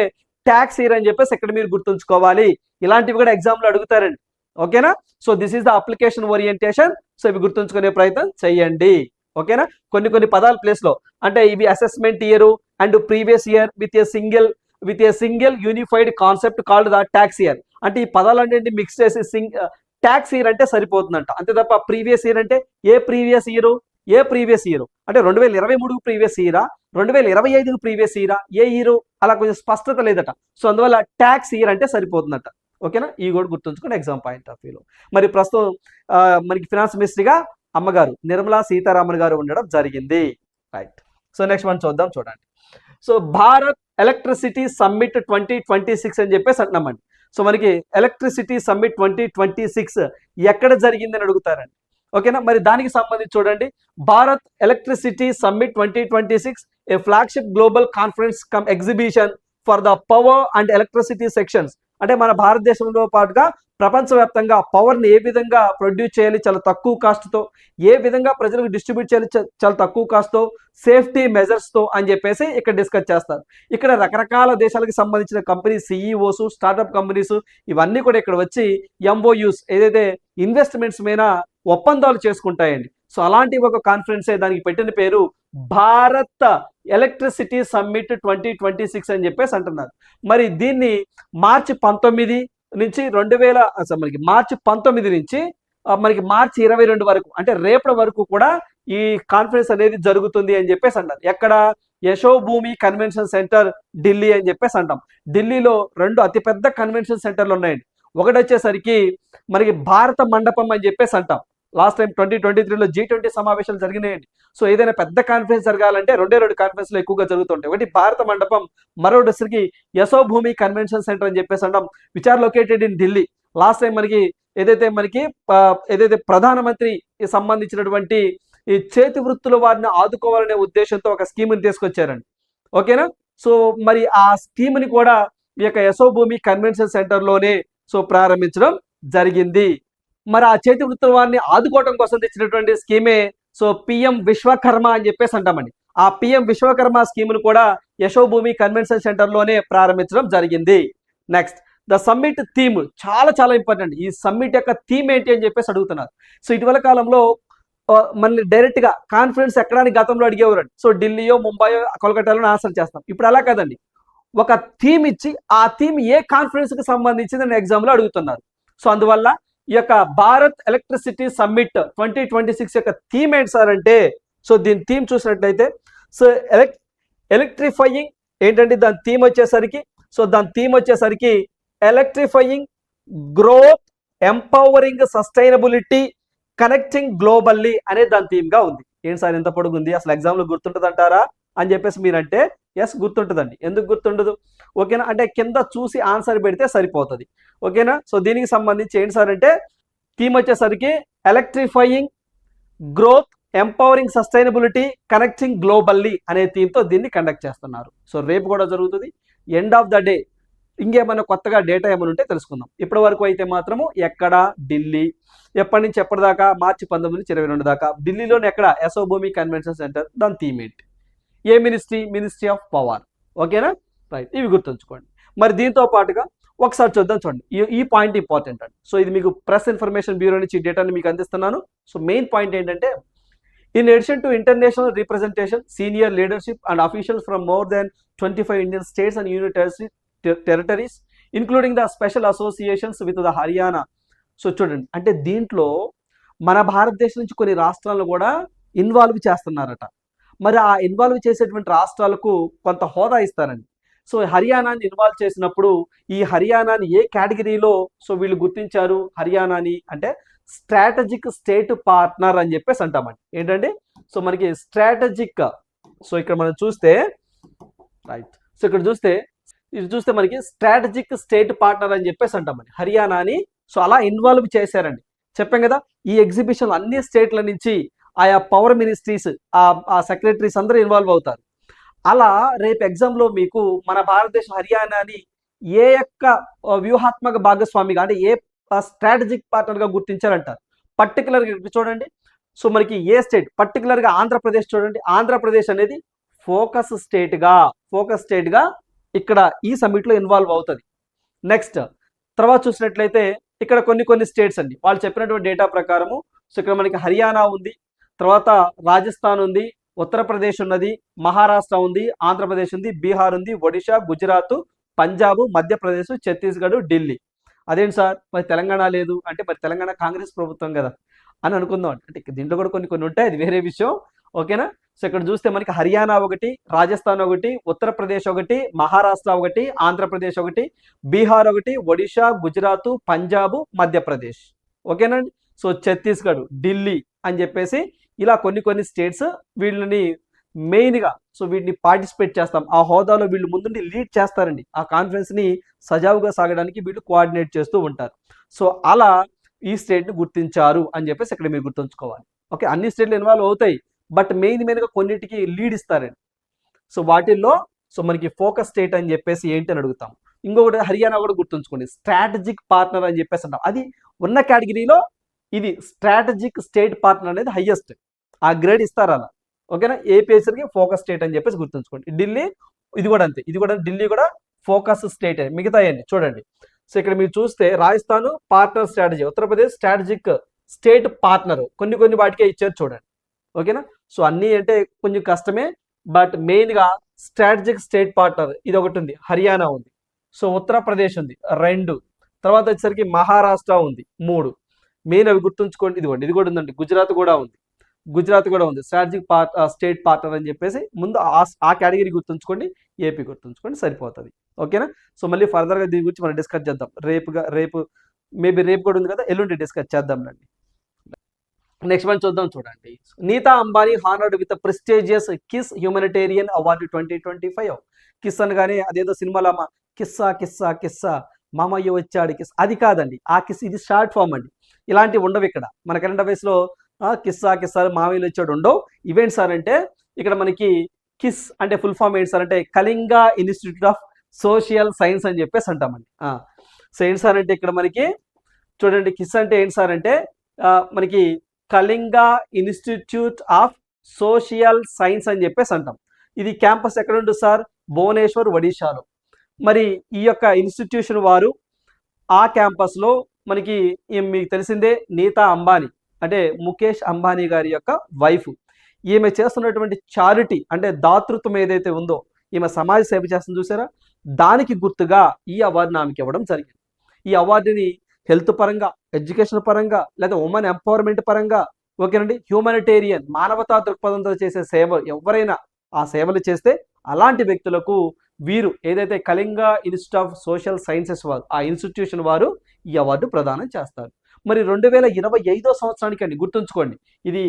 ట్యాక్స్ ఇయర్ అని చెప్పేసి ఇక్కడ మీరు గుర్తుంచుకోవాలి. ఇలాంటివి కూడా ఎగ్జామ్ లో అడుగుతారండి. ఓకేనా? So this is the application orientation. So ఇవి గుర్తుంచుకునే ప్రయత్నం చేయండి. ఓకేనా? కొన్ని పదాల ప్లేస్ లో అంటే ఇవి assessment year and previous year with a single unified concept called the tax year. అంటే ఈ పదాలన్నింటినీ మిక్స్ చేసి ట్యాక్స్ ఇయర్ అంటే సరిపోతుందంట. అంతే తప్ప ప్రీవియస్ ఇయర్ అంటే ఏ ప్రీవియస్ ఇయర్ అంటే 2023 ప్రీవియస్ ఇయరా, 2025 ప్రీవియస్ ఇయరా, ఏ ఇయర్ అలా కొంచెం స్పష్టత లేదట. సో అందువల్ల ట్యాక్స్ ఇయర్ అంటే సరిపోతుందట. ఓకేనా? ఈ కూడా గుర్తుంచుకుని ఎగ్జామ్ పాయింట్ ఆఫ్ వ్యూలో. మరి ప్రస్తుతం మనకి ఫినాన్స్ మినిస్ట్రీగా అమ్మగారు నిర్మలా సీతారామన్ గారు ఉండడం జరిగింది. రైట్. సో నెక్స్ట్ మనం చూడండి. సో భారత్ ఎలక్ట్రిసిటీ సమ్మిట్ 2026 అని చెప్పేసి అంటున్నామండి. సో మనకి ఎలక్ట్రిసిటీ సమ్మిట్ 2026 ఎక్కడ జరిగిందని అడుగుతారండి. ఓకేనా? మరి దానికి సంబంధించి చూడండి, Bharat electricity summit 2026 A flagship global conference come exhibition for the power and electricity sections. అంటే మన భారతదేశంలో పాటుగా ప్రపంచవ్యాప్తంగా పవర్ ని ఏ విధంగా ప్రొడ్యూస్ చేయాలి చాలా తక్కువ కాస్ట్ తో, ఏ విధంగా ప్రజలకు డిస్ట్రిబ్యూట్ చేయాలి చాలా తక్కువ కాస్ట్ తో, సేఫ్టీ మెజర్స్ తో అని చెప్పేసి ఇక్కడ డిస్కస్ చేస్తారు. ఇక్కడ రకరకాల దేశాలకు సంబంధించిన కంపెనీస్, సిఇఓస్, స్టార్ట్అప్ కంపెనీస్ ఇవన్నీ కూడా ఇక్కడ వచ్చి ఎంఓయూస్ ఏదైతే ఇన్వెస్ట్మెంట్స్ మీద ఒప్పందాలు చేసుకుంటాయండి. సో అలాంటి ఒక కాన్ఫరెన్సే, దానికి పెట్టిన పేరు భారత్ ఎలక్ట్రిసిటీ సమ్మిట్ 2026 అని చెప్పేసి అంటున్నారు. మరి దీన్ని మార్చి 19 నుంచి మనకి మార్చి 19 నుంచి మనకి మార్చి 22 వరకు అంటే రేపటి వరకు కూడా ఈ కాన్ఫరెన్స్ అనేది జరుగుతుంది అని చెప్పేసి అంటారు. ఎక్కడ? యశోభూమి కన్వెన్షన్ సెంటర్ ఢిల్లీ అని చెప్పేసి అంటాం. ఢిల్లీలో 2 అతిపెద్ద కన్వెన్షన్ సెంటర్లు ఉన్నాయండి. ఒకటి వచ్చేసరికి మనకి భారత మండపం అని చెప్పేసి అంటాం. లాస్ట్ టైం 2023లో G20 సమావేశాలు జరిగినాయండి. సో ఏదైనా పెద్ద కాన్ఫరెన్స్ జరగాలంటే 2 కాన్ఫరెన్స్లు ఎక్కువగా జరుగుతుంటాయి. ఒకటి భారత మండపం, మరొకటికి యశోభూమి కన్వెన్షన్ సెంటర్ అని చెప్పేసి అంటాం, which are located in Delhi. Last time ఏదైతే ప్రధానమంత్రి సంబంధించినటువంటి ఈ చేతి వృత్తుల వారిని ఆదుకోవాలనే ఉద్దేశంతో ఒక స్కీమ్ని తీసుకొచ్చారండి. ఓకేనా? సో మరి ఆ స్కీమ్ని కూడా ఈ యొక్క యశోభూమి కన్వెన్షన్ సెంటర్లోనే సో ప్రారంభించడం జరిగింది. మరి ఆ చేతి వృత్తుల వారిని ఆదుకోవడం కోసం తెచ్చినటువంటి స్కీమే సో పిఎం విశ్వకర్మ అని చెప్పేసి అంటామండి. ఆ పిఎం విశ్వకర్మ స్కీమ్ను కూడా యశోభూమి కన్వెన్షన్ సెంటర్లోనే ప్రారంభించడం జరిగింది. నెక్స్ట్, ద సమ్మిట్ థీమ్ చాలా ఇంపార్టెంట్. ఈ సమ్మిట్ యొక్క థీమ్ ఏంటి అని చెప్పేసి అడుగుతున్నారు. సో ఇటీవల కాలంలో మనల్ని డైరెక్ట్ గా కాన్ఫరెన్స్ ఎక్కడానికి గతంలో అడిగేవారండి. సో ఢిల్లీయో, ముంబైయో, కోల్కతాలో ఆన్సర్ చేస్తాం. ఇప్పుడు అలా కాదండి, ఒక థీమ్ ఇచ్చి ఆ థీమ్ ఏ కాన్ఫరెన్స్ కి సంబంధించింది ఎగ్జామ్ లో అడుగుతున్నారు. సో అందువల్ల ఈ యొక్క భారత్ ఎలక్ట్రిసిటీ సమ్మిట్ 2026 యొక్క థీమ్ ఏంటి సార్ అంటే, సో దీని థీమ్ చూసినట్లయితే సో ఎలక్ట్రిఫైయింగ్ ఏంటంటే దాని థీమ్ వచ్చేసరికి electrifying growth, empowering sustainability, connecting globally అనే దాని థీమ్ గా ఉంది. ఏంటి సార్ ఎంత పొడుగు ఉంది, అసలు ఎగ్జామ్ లో గుర్తుంటుంది అంటారా అని చెప్పేసి మీరంటే ఎస్ గుర్తుంటుందండి. ఎందుకు గుర్తుండదు? ఓకేనా? అంటే కింద చూసి ఆన్సర్ పెడితే సరిపోతుంది. ఓకేనా? సో దీనికి సంబంధించి ఏంటి సార్ అంటే థీమ్ వచ్చేసరికి electrifying growth, empowering sustainability, connecting globally అనే థీమ్తో దీన్ని కండక్ట్ చేస్తున్నారు. సో రేపు కూడా జరుగుతుంది. ఎండ్ ఆఫ్ ద డే ఇంకేమైనా కొత్తగా డేటా ఏమైనా ఉంటే తెలుసుకుందాం. ఇప్పటి వరకు అయితే మాత్రము ఎక్కడ ఢిల్లీ, ఎప్పటి నుంచి ఎప్పటిదాకా మార్చి 19 నుంచి 22 దాకా ఢిల్లీలోనే ఎక్కడ యశోభూమి కన్వెన్షన్ సెంటర్, దాని థీమ్ ఏంటి, ఏ మినిస్ట్రీ ఆఫ్ పవర్. ఓకేనా? రైట్, ఇవి గుర్తుంచుకోండి. మరి దీంతో పాటుగా ఒకసారి చూడండి, ఈ పాయింట్ ఇంపార్టెంట్ అండి. సో ఇది మీకు ప్రెస్ ఇన్ఫర్మేషన్ బ్యూరో నుంచి డేటాని మీకు అందిస్తున్నాను. సో మెయిన్ పాయింట్ ఏంటంటే, in addition to international representation, senior leadership and officials from more than 25 Indian states and union territories, including the special associations with the Haryana, so చూడండి, అంటే దీంట్లో మన భారతదేశం నుంచి కొన్ని రాష్ట్రాలను కూడా ఇన్వాల్వ్ చేస్తున్నారట. మరి ఆ ఇన్వాల్వ్ చేసేటువంటి రాష్ట్రాలకు కొంత హోదా ఇస్తారండి. సో హర్యానాని ఇన్వాల్వ్ చేసినప్పుడు ఈ హర్యానాని ఏ కేటగిరీలో సో వీళ్ళు గుర్తించారు హర్యానాని అంటే స్ట్రాటజిక్ స్టేట్ పార్ట్నర్ అని చెప్పేసి అంటామండి. ఏంటంటే సో మనకి స్ట్రాటజిక్, సో ఇక్కడ మనం చూస్తే రైట్, సో ఇక్కడ చూస్తే మనకి స్ట్రాటజిక్ స్టేట్ పార్ట్నర్ అని చెప్పేసి అంటామండి హర్యానాని. సో అలా ఇన్వాల్వ్ చేశారండి. చెప్పాం కదా, ఈ ఎగ్జిబిషన్ అన్ని స్టేట్ల నుంచి ఆయా పవర్ మినిస్ట్రీస్ ఆ సెక్రటరీస్ అందరూ ఇన్వాల్వ్ అవుతారు. అలా రేపు ఎగ్జామ్లో మీకు మన భారతదేశం హర్యానాని ఏ యొక్క వ్యూహాత్మక భాగస్వామిగా అంటే ఏ స్ట్రాటజిక్ పార్ట్నర్గా గుర్తించారంటారు. పర్టికులర్గా చూడండి, సో మనకి ఏ స్టేట్ పర్టికులర్గా ఆంధ్రప్రదేశ్ చూడండి, ఆంధ్రప్రదేశ్ అనేది ఫోకస్ స్టేట్గా ఇక్కడ ఈ సమ్మిట్లో ఇన్వాల్వ్ అవుతుంది. నెక్స్ట్ తర్వాత చూసినట్లయితే ఇక్కడ కొన్ని స్టేట్స్ అండి వాళ్ళు చెప్పినటువంటి డేటా ప్రకారము. సో ఇక్కడ మనకి హర్యానా ఉంది, తర్వాత రాజస్థాన్ ఉంది, ఉత్తరప్రదేశ్ ఉన్నది, మహారాష్ట్ర ఉంది, ఆంధ్రప్రదేశ్ ఉంది, బీహార్ ఉంది, ఒడిశా, గుజరాత్, పంజాబ్, మధ్యప్రదేశ్, ఛత్తీస్గఢ్, ఢిల్లీ. అదేంటి సార్ మరి తెలంగాణ లేదు అంటే, మరి తెలంగాణ కాంగ్రెస్ ప్రభుత్వం కదా అని అనుకుందాం. అంటే దీంట్లో కూడా కొన్ని ఉంటాయి, అది వేరే విషయం. ఓకేనా. సో ఇక్కడ చూస్తే మనకి హర్యానా ఒకటి, రాజస్థాన్ ఒకటి, ఉత్తరప్రదేశ్ ఒకటి, మహారాష్ట్ర ఒకటి, ఆంధ్రప్రదేశ్ ఒకటి, బీహార్ ఒకటి, ఒడిశా, గుజరాత్, పంజాబ్, మధ్యప్రదేశ్. ఓకేనండి. సో ఛత్తీస్గఢ్, ఢిల్లీ అని చెప్పేసి ఇలా కొన్ని స్టేట్స్ వీళ్ళని మెయిన్గా సో వీటిని పార్టిసిపేట్ చేస్తాం. ఆ హోదాలో వీళ్ళు ముందుండి లీడ్ చేస్తారండి. ఆ కాన్ఫరెన్స్ని సజావుగా సాగడానికి వీళ్ళు కోఆర్డినేట్ చేస్తూ ఉంటారు. సో అలా ఈ స్టేట్ని గుర్తించారు అని చెప్పేసి ఇక్కడ మీరు గుర్తుంచుకోవాలి. ఓకే, అన్ని స్టేట్లు ఇన్వాల్వ్ అవుతాయి, బట్ మెయిన్గా కొన్నిటికి లీడ్ ఇస్తారండి. సో వాటిల్లో సో మనకి ఫోకస్ స్టేట్ అని చెప్పేసి ఏంటి అని అడుగుతాం. ఇంకొకటి హర్యానా కూడా గుర్తుంచుకోండి, స్ట్రాటజిక్ పార్ట్నర్ అని చెప్పేసి అంటాం. అది ఉన్న కేటగిరీలో ఇది స్ట్రాటజిక్ స్టేట్ పార్ట్నర్ అనేది హైయెస్ట్, ఆ గ్రేడ్ ఇస్తారు అలా. ఓకేనా. ఏపీఎస్కి ఫోకస్ స్టేట్ అని చెప్పేసి గుర్తుంచుకోండి. ఢిల్లీ ఇది కూడా అంతే, ఢిల్లీ కూడా ఫోకస్ స్టేట్. మిగతా అయ్యండి చూడండి. సో ఇక్కడ మీరు చూస్తే Rajasthan partner strategy, Uttar Pradesh strategic state partner, కొన్ని వాటికే ఇచ్చారు చూడండి. ఓకేనా. సో అన్నీ అంటే కొంచెం కష్టమే, బట్ మెయిన్గా స్ట్రాటజిక్ స్టేట్ పార్ట్నర్ ఇది ఒకటి ఉంది, హర్యానా ఉంది. సో ఉత్తరప్రదేశ్ ఉంది 2, తర్వాత వచ్చేసరికి మహారాష్ట్ర ఉంది 3. మెయిన్ అవి గుర్తుంచుకోండి. ఇది కూడా ఉందండి, గుజరాత్ కూడా ఉంది స్ట్రాటజిక్ స్టేట్ పార్ట్నర్ అని చెప్పేసి ముందు ఆ కేటగిరీ గుర్తుంచుకోండి, ఏపీ గుర్తుంచుకోండి, సరిపోతుంది. ఓకేనా. సో మళ్ళీ ఫర్దర్గా దీని గురించి మనం డిస్కస్ చేద్దాం. రేపు కూడా ఉంది కదా, ఎల్లుండి డిస్కస్ చేద్దాం రండి. నెక్స్ట్ వన్ చూడండి. Nita Ambani honoured with prestigious KISS humanitarian award 2025. KISS అనగానే అదేదో సినిమాలో కిస్సా మామయ్య వచ్చాడు కిస్, అది కాదండి. ఆ కిస్ ఇది షార్ట్ ఫామ్ అండి. ఇలాంటివి ఉండవు ఇక్కడ. మన కరెంట్ అఫైర్స్లో కిస్సా మామయ్యలు వచ్చాడు ఉండవు. ఇవేంటి సార్ అంటే ఇక్కడ మనకి కిస్ అంటే ఫుల్ ఫామ్ ఏంటి సార్ అంటే Kalinga institute of social science అని చెప్పేసి అంటామండి. సో ఏంటి సార్ అంటే ఇక్కడ మనకి చూడండి, కిస్ అంటే ఏంటి సార్ అంటే మనకి Kalinga institute of social science అని చెప్పేసి అంటాం. ఇది క్యాంపస్ ఎక్కడ ఉంటుంది సార్? భువనేశ్వర్, ఒడిశాలో. మరి ఈ యొక్క ఇన్స్టిట్యూషన్ వారు ఆ క్యాంపస్లో మనకి మీకు తెలిసిందే నీతా అంబానీ అంటే ముఖేష్ అంబానీ గారి యొక్క వైఫ్. ఈమె చేస్తున్నటువంటి చారిటీ అంటే దాతృత్వం ఏదైతే ఉందో, ఈమె సమాజ సేవ చేస్తుంది చూసారా, దానికి గుర్తుగా ఈ అవార్డుని ఆమెకి ఇవ్వడం జరిగింది. ఈ అవార్డుని హెల్త్ పరంగా, ఎడ్యుకేషన్ పరంగా, లేదా ఉమెన్ ఎంపవర్మెంట్ పరంగా, ఓకేనండి, హ్యూమనిటేరియన్ మానవతా దృక్పథంతో చేసే సేవ ఎవరైనా ఆ సేవలు చేస్తే అలాంటి వ్యక్తులకు వీరు ఏదైతే Kalinga institute of social sciences వారు ఆ ఇన్స్టిట్యూషన్ వారు ఈ అవార్డు ప్రదానం చేస్తారు. మరి 2025 సంవత్సరానికి అండి, గుర్తుంచుకోండి, ఇది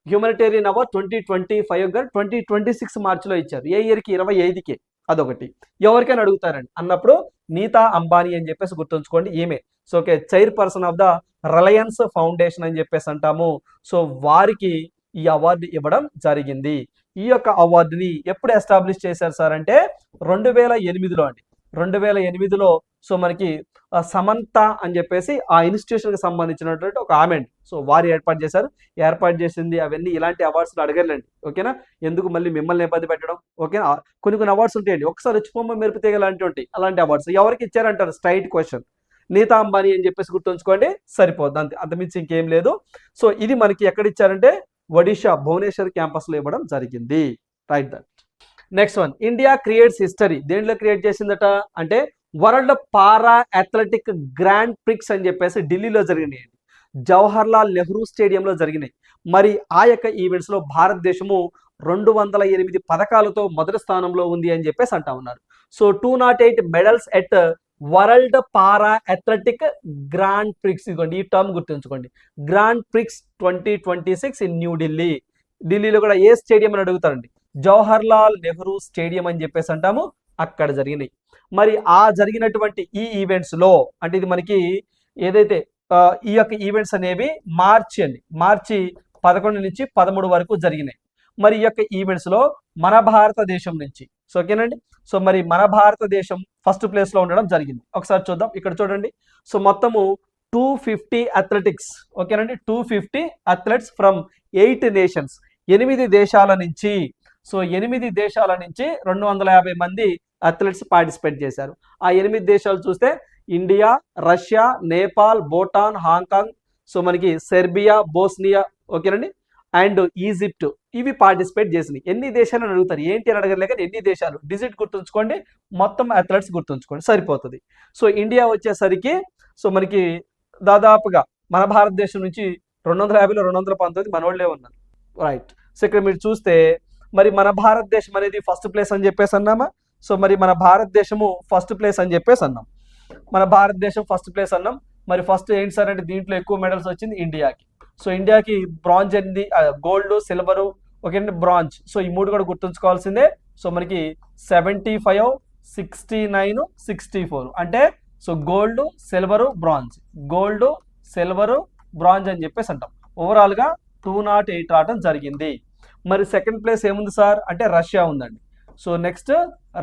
హ్యూమనిటేరియన్ అవార్డ్ 2025 గారు 2026 మార్చిలో ఇచ్చారు. ఏ ఇయర్కి? 25కే. అదొకటి. ఎవరికైనా అడుగుతారండి అన్నప్పుడు నీతా అంబానీ అని చెప్పేసి గుర్తుంచుకోండి, ఈమె. So okay, chairperson of the Reliance foundation అని చెప్పేసి అంటాము. సో వారికి ఈ అవార్డు ఇవ్వడం జరిగింది. ఈ యొక్క అవార్డుని ఎప్పుడు ఎస్టాబ్లిష్ చేశారు సార్ అంటే 2008లో అండి. 2008లో సో మనకి సమంత అని చెప్పేసి ఆ ఇన్స్టిట్యూషన్కి సంబంధించినటువంటి ఒక ఆమె అండి. సో వారు ఏర్పాటు చేసింది అవన్నీ. ఇలాంటి అవార్డ్స్లో అడగలండి. ఓకేనా, ఎందుకు మళ్ళీ మిమ్మల్ని ఇబ్బంది పెట్టడం. ఓకేనా, కొన్ని అవార్డ్స్ ఉంటాయండి, ఒకసారి వచ్చిపోమ్మ మెరుపు తీగ లాంటివి ఉంటాయి. అలాంటి అవార్డ్స్ ఎవరికి ఇచ్చారంటారు? Straight question. నీతా అంబానీ అని చెప్పేసి గుర్తుంచుకోండి, సరిపోద్ది. అంతమించి ఇంకేం లేదు. సో ఇది మనకి ఎక్కడ ఇచ్చారంటే ఒడిషా భువనేశ్వర్ క్యాంపస్లో ఇవ్వడం జరిగింది. Right that. Next one, India creates history. దేంట్లో క్రియేట్ చేసిందట అంటే వరల్డ్ పారా అథ్లెటిక్ గ్రాండ్ ప్రిక్స్ అని చెప్పేసి ఢిల్లీలో జరిగినాయి, జవహర్లాల్ నెహ్రూ స్టేడియంలో జరిగినాయి. మరి ఆ యొక్క ఈవెంట్స్లో భారతదేశము 208 పథకాలతో మొదటి స్థానంలో ఉంది అని చెప్పేసి అంటా ఉన్నారు. So 208 medals at world para athletic grand prix. ఇదిగోండి, ఈ టర్మ్ గుర్తుంచుకోండి, grand prix 2026 in new Delhi. ఢిల్లీలో కూడా ఏ స్టేడియం అని అడుగుతారండి, జవహర్లాల్ నెహ్రూ స్టేడియం అని చెప్పేసి అంటాము, అక్కడ జరిగినాయి. మరి ఆ జరిగినటువంటి ఈ ఈవెంట్స్లో అంటే ఇది మనకి ఏదైతే ఈ యొక్క ఈవెంట్స్ అనేవి మార్చి 11 నుంచి 13 వరకు జరిగినాయి. మరి ఈ యొక్క ఈవెంట్స్లో మన భారతదేశం నుంచి ఓకేనండి. సో మరి మన భారతదేశం ఫస్ట్ ప్లేస్లో ఉండడం జరిగింది. ఒకసారి చూద్దాం, ఇక్కడ చూడండి. సో మొత్తము 250 అథ్లెటిక్స్, ఓకేనండి, 250 అథ్లెట్స్ ఫ్రమ్ 8 నేషన్స్, 8 దేశాల నుంచి. సో 8 దేశాల నుంచి 250 మంది అథ్లెట్స్ పార్టిసిపేట్ చేశారు. ఆ 8 దేశాలు చూస్తే India, Russia, Nepal, Bhutan, Hong Kong, so మనకి సెర్బియా, బోస్నియా, ఓకేనండి, అండ్ ఈజిప్ట్, ఇవి పార్టిసిపేట్ చేసినాయి. ఎన్ని దేశాలు అని అడుగుతారు, ఏంటి అని అడగలేక ఎన్ని దేశాలు, డిజిట్ గుర్తుంచుకోండి, మొత్తం అథ్లెట్స్ గుర్తుంచుకోండి, సరిపోతుంది. సో ఇండియా వచ్చేసరికి సో మనకి దాదాపుగా మన భారతదేశం నుంచి 250లో 219 మనోళ్ళే ఉన్నారు, రైట్. సో ఇక్కడ మీరు చూస్తే మరి మన భారతదేశం అనేది ఫస్ట్ ప్లేస్ అని చెప్పేసి అన్నామా. సో మరి మన భారతదేశము ఫస్ట్ ప్లేస్ అని చెప్పేసి అన్నాం, మన భారతదేశం ఫస్ట్ ప్లేస్ అన్నాం. మరి ఫస్ట్ ఏంటి సార్ అంటే దీంట్లో ఎక్కువ మెడల్స్ వచ్చింది ఇండియాకి. సో ఇండియాకి బ్రాంజ్ అయింది, గోల్డ్, సిల్వరు, ఓకే అండి, బ్రాంజ్. సో ఈ 3 కూడా గుర్తుంచుకోవాల్సిందే. సో మనకి 75, 69, 64 అంటే so gold, silver, bronze, gold, silver, bronze అని చెప్పేసి అంటాం. ఓవరాల్గా 208 రావడం జరిగింది. మరి సెకండ్ ప్లేస్ ఏముంది సార్ అంటే రష్యా ఉందండి. సో నెక్స్ట్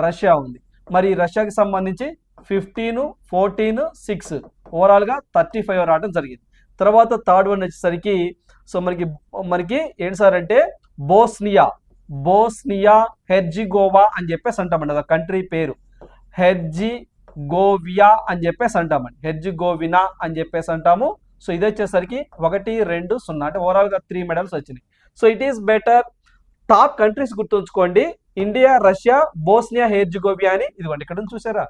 రష్యా ఉంది. మరి రష్యాకి సంబంధించి 15, 14, 6 ఓవరాల్గా 35 రావడం జరిగింది. తర్వాత థర్డ్ వన్ వచ్చేసరికి సో మనకి ఏంటి సార్ అంటే బోస్నియా హెర్జిగోవా అని చెప్పేసి అంటామండి, అది కంట్రీ పేరు, హెర్జిగోవియా అని చెప్పేసి అంటామండి, హెర్జిగోవినా అని చెప్పేసి అంటాము. సో ఇది వచ్చేసరికి 1, 2, 0 అంటే ఓవరాల్గా 3 మెడల్స్ వచ్చినాయి. So it is better. Top countries గుర్తుంచుకోండి, ఇండియా, రష్యా, బోస్నియా, హెర్జిగోవియా అని. ఇదిగోండి ఇక్కడ చూసారా,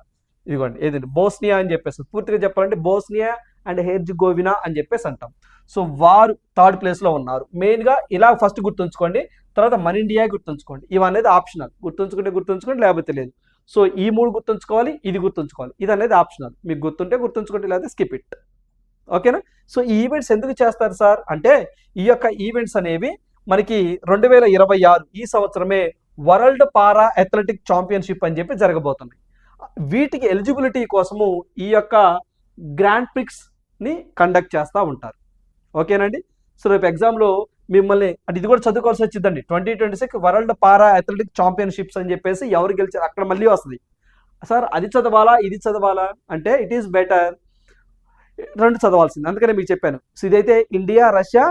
ఇదిగోండి ఏదండి బోస్నియా అని చెప్పేసి, పూర్తిగా చెప్పాలంటే బోస్నియా అండ్ హెర్జిగోవినా అని చెప్పేసి అంటాం. సో వారు థర్డ్ ప్లేస్లో ఉన్నారు. మెయిన్గా ఇలా ఫస్ట్ గుర్తుంచుకోండి, తర్వాత మన ఇండియా గుర్తుంచుకోండి. ఇవనేది ఆప్షనల్, గుర్తుంచుకోండి లేకపోతే లేదు. సో ఈ 3 గుర్తుంచుకోవాలి, ఇది గుర్తుంచుకోవాలి, ఇది అనేది ఆప్షనల్. మీకు గుర్తుంటే గుర్తుంచుకోండి, లేకపోతే స్కిప్ ఇట్, ఓకేనా. సో ఈ ఈవెంట్స్ ఎందుకు చేస్తారు సార్ అంటే ఈ యొక్క ఈవెంట్స్ అనేవి మనకి 2026 ఈ సంవత్సరమే వరల్డ్ పారా అథ్లెటిక్ ఛాంపియన్షిప్ అని చెప్పి జరగబోతున్నాయి. వీటికి ఎలిజిబిలిటీ కోసము ఈ యొక్క గ్రాండ్ ప్రిక్స్ ని కండక్ట్ చేస్తూ ఉంటారు, ఓకేనండి. సో రేపు ఎగ్జామ్లో మిమ్మల్ని అంటే ఇది కూడా చదువుకోవాల్సి వచ్చిందండి, 2026 వరల్డ్ పారా అథ్లెటిక్ ఛాంపియన్షిప్స్ అని చెప్పేసి ఎవరు గెలిచారు అక్కడ మళ్ళీ వస్తుంది. సార్ అది చదవాలా ఇది చదవాలా అంటే ఇట్ ఈస్ బెటర్ 2 చదవాల్సింది, అందుకనే మీకు చెప్పాను. సో ఇదైతే ఇండియా, రష్యా,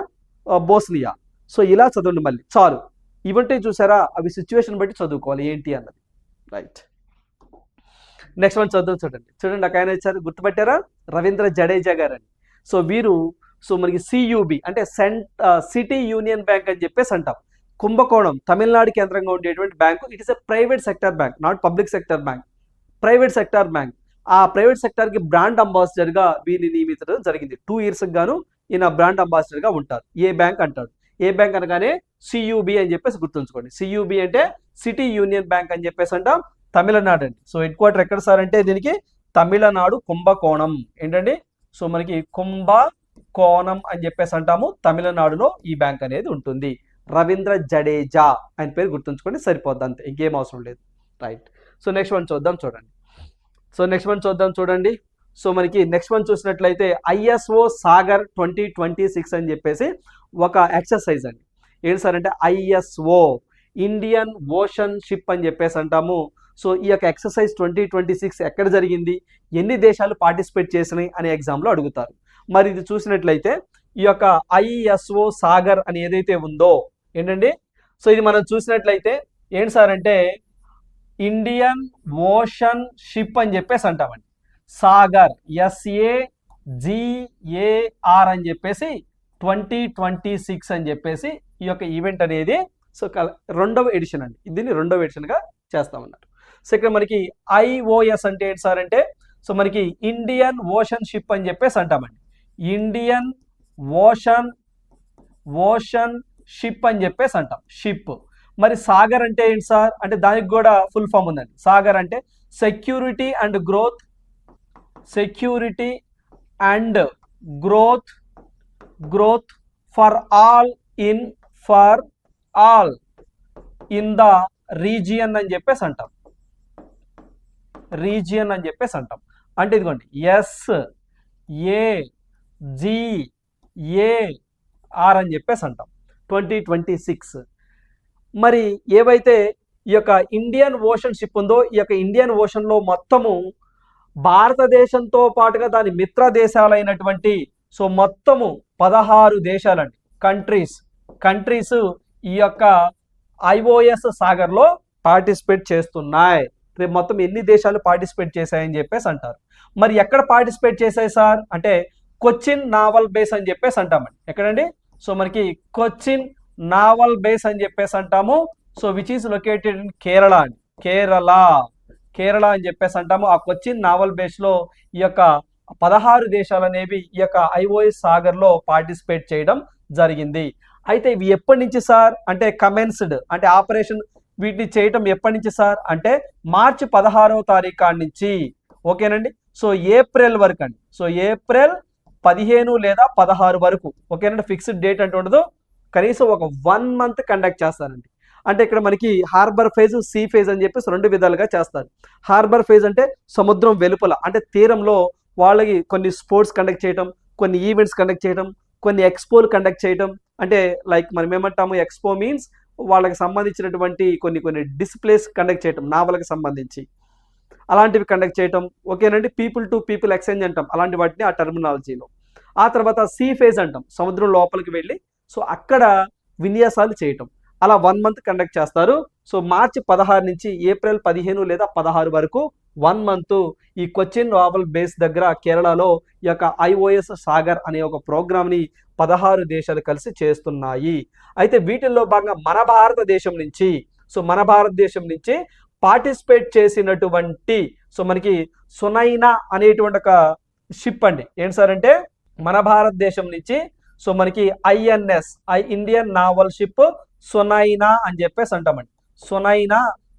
బోస్నియా. సో ఇలా చదవండి మళ్ళీ చాలు. ఇవంటే చూసారా, అవి సిచ్యువేషన్ బట్టి చదువుకోవాలి ఏంటి అన్నది, రైట్. నెక్స్ట్ వన్ చూడండి అక్కడ ఆయన వచ్చారు, గుర్తుపెట్టారా, రవీంద్ర జడేజా గారు అని. సో వీరు సో మనకి సియుబి అంటే సిటీ యూనియన్ బ్యాంక్ అని చెప్పేసి అంటాం, కుంభకోణం తమిళనాడు కేంద్రంగా ఉండేటువంటి bank. It is a private sector bank, not public sector bank, private sector bank. ఆ ప్రైవేట్ సెక్టర్కి బ్రాండ్ అంబాసిడర్గా వీరిని నియమించడం జరిగింది. 2 years గాను ఈయన బ్రాండ్ అంబాసిడర్గా ఉంటారు. ఏ బ్యాంక్ అంటాడు, ఏ బ్యాంక్ అనగానే సియుబి అని చెప్పేసి గుర్తుంచుకోండి. సియుబి అంటే సిటీ యూనియన్ బ్యాంక్ అని చెప్పేసి అంటాం, తమిళనాడు అండి. సో హెడ్ క్వార్టర్ ఎక్కడ సార్ అంటే దీనికి తమిళనాడు, కుంభకోణం ఏంటండి. సో మనకి కుంభకోణం అని చెప్పేసి అంటాము, తమిళనాడులో ఈ బ్యాంక్ అనేది ఉంటుంది. రవీంద్ర జడేజా ఆయన పేరు గుర్తుంచుకోండి, సరిపోద్ది, అంతే, ఇంకేం అవసరం లేదు, రైట్. సో నెక్స్ట్ వన్ చూడండి. సో మనకి నెక్స్ట్ వన్ చూసినట్లయితే ISO సాగర్ 2026 అని చెప్పేసి ఒక ఎక్సర్సైజ్ అండి. ఏంటి సార్ అంటే ISO ఇండియన్ ఓషన్ షిప్ అని చెప్పేసి అంటాము. సో ఈ యొక్క ఎక్సర్సైజ్ 2026 ఎక్కడ జరిగింది, ఎన్ని దేశాలు పార్టిసిపేట్ చేసినాయి అనే ఎగ్జామ్లో అడుగుతారు. మరి ఇది చూసినట్లయితే ఈ యొక్క ISO సాగర్ అని ఏదైతే ఉందో ఏంటండి, సో ఇది మనం చూసినట్లయితే ఏంటి సార్ అంటే ఇండియన్ ఓషన్ షిప్ అని చెప్పేసి అంటామండి. సాగర్ SAGAR అని చెప్పేసి 2026 అని చెప్పేసి ఈ యొక్క ఈవెంట్ అనేది సో 2వ ఎడిషన్ అండి. దీన్ని 2వ ఎడిషన్గా చేస్తామన్నారు. సో ఇక్కడ మనకి IOS అంటే ఏంటి సార్ అంటే సో మనకి ఇండియన్ ఓషన్ షిప్ అని చెప్పేసి అంటామండి. ఇండియన్ ఓషన్ షిప్ అని చెప్పేసి అంటాం, షిప్. మరి సాగర్ అంటే ఏంటి సార్ అంటే దానికి కూడా ఫుల్ ఫామ్ ఉందండి. సాగర్ అంటే security and growth for all in the region అని చెప్పేసి అంటాం. అంటే ఇదిగోండి SAGAR అని చెప్పేసి అంటాం 2026. మరి ఏవైతే ఈ యొక్క ఇండియన్ ఓషన్ షిప్ ఉందో ఈ యొక్క ఇండియన్ ఓషన్లో మొత్తము భారతదేశంతో పాటుగా దాని మిత్ర దేశాలైనటువంటి సో మొత్తము 16 దేశాలండి, కంట్రీస్ ఈ యొక్క IOS సాగర్లో పార్టిసిపేట్ చేస్తున్నాయి. రేపు మొత్తం ఎన్ని దేశాలు పార్టిసిపేట్ చేశాయని చెప్పేసి అంటారు. మరి ఎక్కడ పార్టిసిపేట్ చేశాయి సార్ అంటే కొచ్చిన్ నావల్ బేస్ అని చెప్పేసి అంటామండి. ఎక్కడండి? సో మనకి కొచ్చిన్ నావల్ బేస్ అని చెప్పేసి అంటాము. So which is located in Kerala అండి, కేరళ అని చెప్పేసి అంటాము. ఆ కొచ్చిన్ నావల్ బేస్ లో ఈ యొక్క 16 దేశాలు అనేవి ఈ యొక్క IOS సాగర్ లో పార్టిసిపేట్ చేయడం జరిగింది. అయితే ఇవి ఎప్పటి నుంచి సార్ అంటే కమెన్స్డ్ అంటే ఆపరేషన్ వీటిని చేయటం ఎప్పటి నుంచి సార్ అంటే మార్చి 16వ తారీఖు నుంచి. ఓకేనండి. సో ఏప్రిల్ వరకు అండి. సో ఏప్రిల్ 15 లేదా 16 వరకు. ఓకేనండి. ఫిక్స్డ్ డేట్ అంటే ఉండదు, కనీసం ఒక 1 మంత్ కండక్ట్ చేస్తారండి. అంటే ఇక్కడ మనకి హార్బర్ ఫేజ్, సీ ఫేజ్ అని చెప్పేసి 2 విధాలుగా చేస్తారు. హార్బర్ ఫేజ్ అంటే సముద్రం వెలుపల అంటే తీరంలో వాళ్ళకి కొన్ని స్పోర్ట్స్ కండక్ట్ చేయటం, కొన్ని ఈవెంట్స్ కండక్ట్ చేయటం, కొన్ని ఎక్స్పోలు కండక్ట్ చేయటం. అంటే లైక్ మనం ఏమంటాము, ఎక్స్పో మీన్స్ వాళ్ళకి సంబంధించినటువంటి కొన్ని డిస్ప్లేస్ కండక్ట్ చేయటం, నావలకు సంబంధించి అలాంటివి కండక్ట్ చేయటం. ఓకేనండి. పీపుల్ టు పీపుల్ ఎక్స్చేంజ్ అంటాం అలాంటి వాటిని ఆ టర్మినాలజీలో. ఆ తర్వాత సీ ఫేజ్ అంటాం, సముద్రం లోపలికి వెళ్ళి సో అక్కడ విన్యాసాలు చేయటం. అలా 1 మంత్ కండక్ట్ చేస్తారు. సో మార్చి 16 నుంచి ఏప్రిల్ 15 లేదా 16 వరకు 1 మంత్ ఈ కొచ్చిన్ నావల్ బేస్ దగ్గర కేరళలో ఈ యొక్క IOS సాగర్ అనే ఒక ప్రోగ్రామ్ని 16 దేశాలు కలిసి చేస్తున్నాయి. అయితే వీటిల్లో భాగంగా మన భారతదేశం నుంచి పార్టిసిపేట్ చేసినటువంటి సో మనకి సునైనా అనేటువంటి ఒక షిప్ అండి. ఏంటి సార్ అంటే మన భారతదేశం నుంచి సో మనకి INS Indian naval ship Sunayna అని చెప్పేసి అంటామండి. సునైనా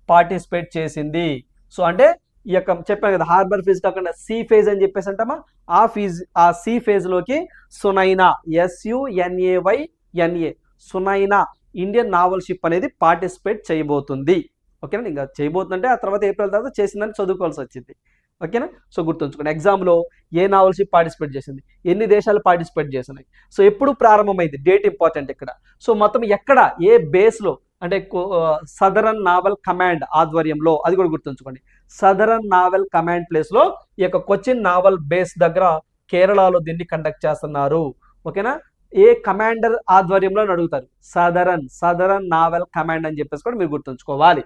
పార్టిసిపేట్ చేసింది. సో అంటే ఈ యొక్క చెప్పాను కదా హార్బర్ ఫేజ్ కాకుండా సీ ఫేజ్ అని చెప్పేసి అంటామా, ఆ సీ ఫేజ్ లోకి Sunayna SUNAYNA Sunayna Indian naval ship అనేది పార్టిసిపేట్ చేయబోతుంది. ఓకేనా. ఇంకా చేయబోతుందంటే ఆ తర్వాత ఏప్రిల్ తర్వాత చేసిందని చదువుకోవాల్సి వచ్చింది. ఓకేనా. సో గుర్తుంచుకోండి, ఎగ్జామ్లో ఏ నావల్ షిప్ పార్టిసిపేట్ చేసింది, ఎన్ని దేశాలు పార్టిసిపేట్ చేసినాయి, సో ఎప్పుడు ప్రారంభమైంది, డేట్ ఇంపార్టెంట్ ఇక్కడ. సో మొత్తం ఎక్కడ ఏ బేస్లో అంటే సదరన్ నావల్ కమాండ్ ఆధ్వర్యంలో, అది కూడా గుర్తుంచుకోండి. సదరన్ నావల్ కమాండ్ ప్లేస్లో ఈ యొక్క కొచ్చిన్ నావల్ బేస్ దగ్గర కేరళలో దీన్ని కండక్ట్ చేస్తున్నారు. ఓకేనా. ఏ కమాండర్ ఆధ్వర్యంలో అడుగుతారు, సదరన్ నావల్ కమాండ్ అని చెప్పేసి కూడా మీరు గుర్తుంచుకోవాలి.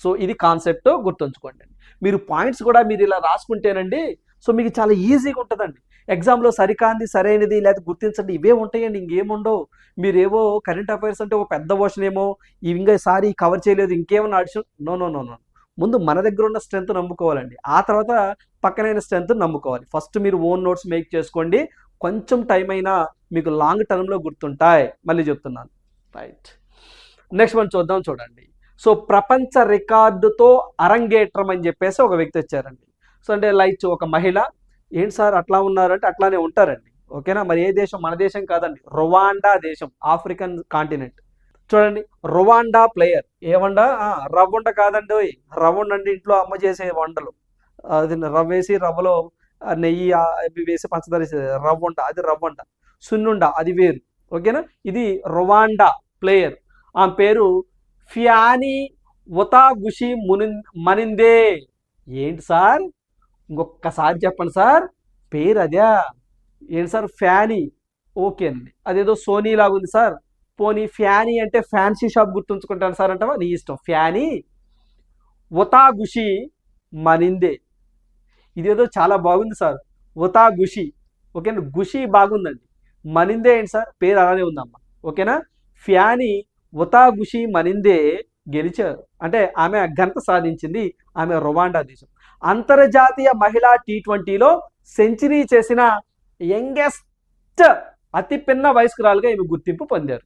సో ఇది కాన్సెప్ట్ గుర్తుంచుకోండి. మీరు పాయింట్స్ కూడా మీరు ఇలా రాసుకుంటేనండి సో మీకు చాలా ఈజీగా ఉంటుందండి. ఎగ్జామ్లో సరికాంది సరైనది లేకపోతే గుర్తించండి ఇవే ఉంటాయండి, ఇంకేముండవు. మీరేవో కరెంట్ అఫైర్స్ అంటే ఒక పెద్ద వర్షన్ ఏమో ఇంకా సారి కవర్ చేయలేదు ఇంకేమన్నా అడిషన్ నో. ముందు మన దగ్గర ఉన్న స్ట్రెంత్ నమ్ముకోవాలండి, ఆ తర్వాత పక్కనైన స్ట్రెంత్ నమ్ముకోవాలి. ఫస్ట్ మీరు ఓన్ నోట్స్ మేక్ చేసుకోండి, కొంచెం టైం అయినా మీకు లాంగ్ టర్మ్లో గుర్తుంటాయి. మళ్ళీ చెప్తున్నాను. రైట్, నెక్స్ట్ వన్ చూద్దాం. చూడండి. సో ప్రపంచ రికార్డుతో అరంగేట్రం అని చెప్పేసి ఒక వ్యక్తి వచ్చారండి. సో అంటే లైక్ ఒక మహిళ. ఏంటి సార్ అట్లా ఉన్నారంటే అట్లానే ఉంటారండి. ఓకేనా. మరి ఏ దేశం, మన దేశం కాదండి, రువాండా దేశం, ఆఫ్రికన్ కాంటినెంట్. చూడండి, రువాండా ప్లేయర్. ఏ వండ? రవ్వండ కాదండి, రవ్వండ అంటే ఇంట్లో అమ్మ చేసే వంటలు. అది రవ్వ వేసి రవ్వలో నెయ్యి అవి వేసి పంచదార వేసి రవ్వండ, అది రవ్వండ. సున్నుండ అది వేరు. ఓకేనా. ఇది రువాండా ప్లేయర్. ఆ పేరు ఫ్యానీ ఒతాగుషి మనిందే. ఏంటి సార్, ఇంకొకసారి చెప్పండి సార్, పేరు అదే. ఏంటి సార్ ఫ్యానీ? ఓకే అండి, అదేదో సోనీ లాగా ఉంది సార్. పోనీ ఫ్యానీ అంటే ఫ్యాన్సీ షాప్ గుర్తుంచుకుంటాను సార్ అంటావా, నీ ఇష్టం. ఫ్యానీ ఒతాగుషి మనిందే, ఇదేదో చాలా బాగుంది సార్. ఒతాగుషి. ఓకేనా, గుషి బాగుందండి. మనిందే ఏంటి సార్, పేరు అలానే ఉందమ్మా. ఓకేనా. ఫ్యానీ ఒతాగుషి మనిందే గెలిచారు. అంటే ఆమె ఘనత సాధించింది, ఆమె రువాండా దేశం. అంతర్జాతీయ మహిళా T20లో సెంచరీ చేసిన యంగెస్ట్ అతి పిన్న వయస్కురాలుగా ఈమె గుర్తింపు పొందారు.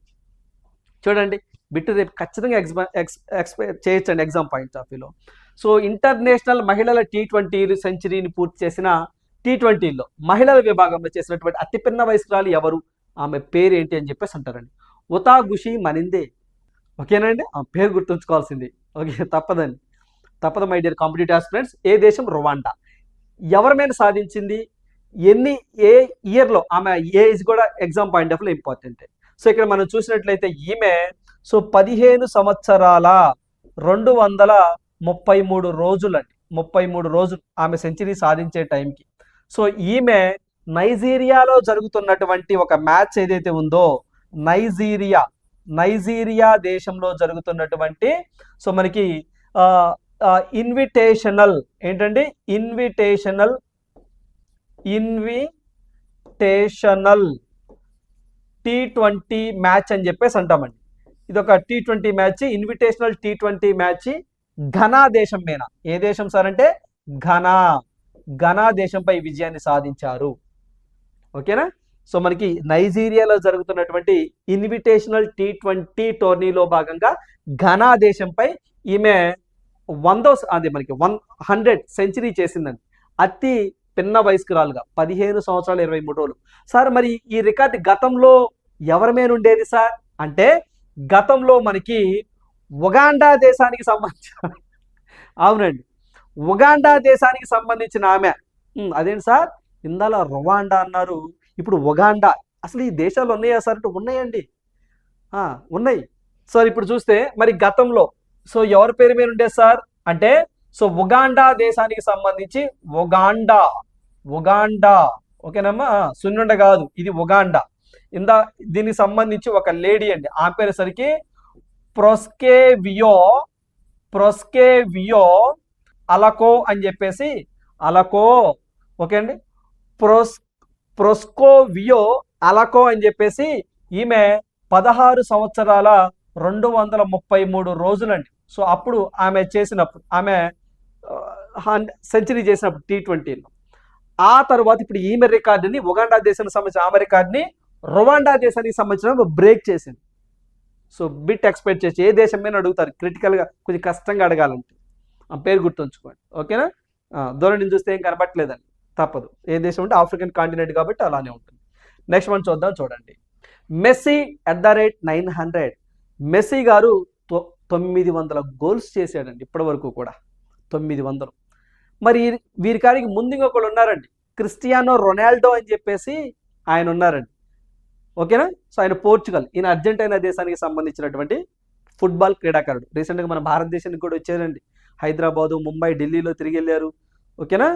చూడండి బిట్టు రేపు ఖచ్చితంగా ఎక్స్పెక్ట్ చేయొచ్చండి ఎగ్జామ్ పాయింట్ ఆఫ్ వ్యూలో. సో ఇంటర్నేషనల్ మహిళల T20 సెంచరీని పూర్తి చేసిన T20లో మహిళల విభాగంలో చేసినటువంటి అతి పిన్న వయస్కురాలు ఎవరు, ఆమె పేరు ఏంటి అని చెప్పేసి అంటారండి. ఉతాగుషి మనిందే. ఓకేనండి, ఆ పేరు గుర్తుంచుకోవాల్సింది. ఓకే, తప్పదు మై డియర్ కాంపిటేటివ్ ఆస్పిరెంట్స్. ఏ దేశం? రువాండా. ఎవరి మీద సాధించింది, ఏ ఇయర్లో, ఆమె ఏజ్ కూడా ఎగ్జామ్ పాయింట్ ఆఫ్ లో ఇంపార్టెంట్. సో ఇక్కడ మనం చూసినట్లయితే ఈమె 15 సంవత్సరాల 233 రోజులండి, 33 రోజులు ఆమె సెంచరీ సాధించే టైంకి. సో ఈమె నైజీరియాలో జరుగుతున్నటువంటి ఒక మ్యాచ్ ఏదైతే ఉందో, నైజీరియా దేశంలో జరుగుతున్నటువంటి సో మనకి ఇన్విటేషనల్ ఏంటండి, ఇన్విటేషనల్ T20 మ్యాచ్ అని చెప్పేసి అంటామండి. ఇది ఒక T20 match, invitational T20 match Ghana దేశం మీద. ఏ దేశం సార్ అంటే ఘనా దేశంపై విజయాన్ని సాధించారు. ఓకేనా. సో మనకి నైజీరియాలో జరుగుతున్నటువంటి ఇన్విటేషనల్ T20 టోర్నీలో భాగంగా ఘనా దేశంపై ఈమె 100 సెంచరీ చేసిందండి. అతి పిన్న వయస్కురాలుగా 15 సంవత్సరాలు 23 రోజులు. సార్ మరి ఈ రికార్డు గతంలో ఎవరి మీద ఉండేది సార్ అంటే, గతంలో మనకి ఉగాండా దేశానికి సంబంధించిన అవునండి, ఉగాండా దేశానికి సంబంధించిన ఆమె. అదేంటి సార్ ఇందాల రువాండా అన్నారు, ఇప్పుడు ఉగాండా. అసలు ఈ దేశాలు ఉన్నాయా సార్ అంటే ఉన్నాయండి, ఉన్నాయి. సార్ ఇప్పుడు చూస్తే మరి గతంలో సో ఎవరి పేరు మీద ఉండేది సార్ అంటే, సో ఉగాండా దేశానికి సంబంధించి ఉగాండా ఓకేనమ్మా, సున్నుండ కాదు, ఇది ఉగాండా. దీనికి సంబంధించి ఒక లేడీ అండి, ఆ పేరుసరికి ప్రొస్కేవియో అలకో అని చెప్పేసి, అలకో. ఓకే అండి, ప్రొస్కోవియో అలకో అని చెప్పేసి ఈమె 16 సంవత్సరాల 233 రోజులండి. సో అప్పుడు ఆమె సెంచరీ చేసినప్పుడు T20లో. ఆ తర్వాత ఇప్పుడు ఈమె రికార్డుని, ఉగాండా దేశానికి సంబంధించిన ఆమె రికార్డుని రువాండా దేశానికి సంబంధించిన బ్రేక్ చేసింది. సో బిట్ ఎక్స్పెక్ట్ చేసి ఏ దేశం మీద అడుగుతారు, క్రిటికల్గా కొంచెం కష్టంగా అడగాలంటే ఆ పేరు గుర్తుంచుకోండి. ఓకేనా. దూరం నుంచి చూస్తే ఏం కనబట్టలేదండి, తప్పదు. ఏ దేశం అంటే ఆఫ్రికన్ కాంటినెంట్ కాబట్టి అలానే ఉంటుంది. నెక్స్ట్ మనం చూడండి. మెస్సీ @900. మెస్సీ గారు 900 గోల్స్ చేశాడండి ఇప్పటి వరకు కూడా, 900. మరి వీరి కాడికి ముందు ఇంకొకళ్ళు ఉన్నారండి, క్రిస్టియానో రొనాల్డో అని చెప్పేసి ఆయన ఉన్నారండి. ఓకేనా. సో ఆయన పోర్చుగల్, ఈయన అర్జెంటీనా దేశానికి సంబంధించినటువంటి ఫుట్బాల్ క్రీడాకారుడు. రీసెంట్గా మన భారతదేశానికి కూడా వచ్చారండి, హైదరాబాదు, ముంబై, ఢిల్లీలో తిరిగి వెళ్ళారు. ఓకేనా.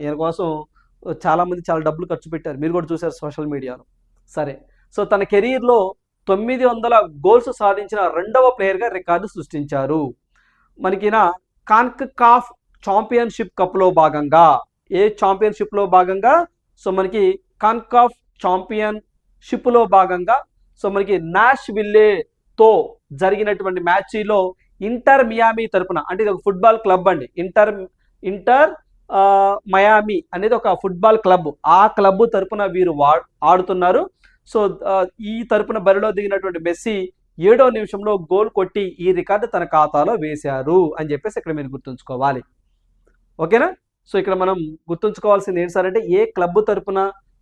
ఈయన కోసం చాలామంది చాలా డబ్బులు ఖర్చు పెట్టారు, మీరు కూడా చూసారు సోషల్ మీడియాలో. సరే, సో తన కెరీర్లో 900 గోల్స్ సాధించిన 2వ ప్లేయర్గా రికార్డు సృష్టించారు. మనకిన కాన్కాఫ్ ఛాంపియన్షిప్ కప్లో భాగంగా, ఏ ఛాంపియన్షిప్లో భాగంగా, సో మనకి కాన్కాఫ్ ఛాంపియన్షిప్లో భాగంగా సో మనకి నాష్విల్లేతో జరిగినటువంటి మ్యాచ్లో ఇంటర్ మియామి తరపున, అంటే ఇది ఒక ఫుట్బాల్ క్లబ్ అండి, ఇంటర్ మయామి అనేది ఒక ఫుట్బాల్ క్లబ్. ఆ క్లబ్ తరపున వీరు ఆడుతున్నారు. సో ఈ తరపున బరిలో దిగినటువంటి మెస్సీ 7వ నిమిషంలో గోల్ కొట్టి ఈ రికార్డు తన ఖాతాలో వేశారు అని చెప్పేసి ఇక్కడ మీరు గుర్తుంచుకోవాలి. ఓకేనా. సో ఇక్కడ మనం గుర్తుంచుకోవాల్సింది ఏంటి సార్ అంటే, ఏ క్లబ్ తరపున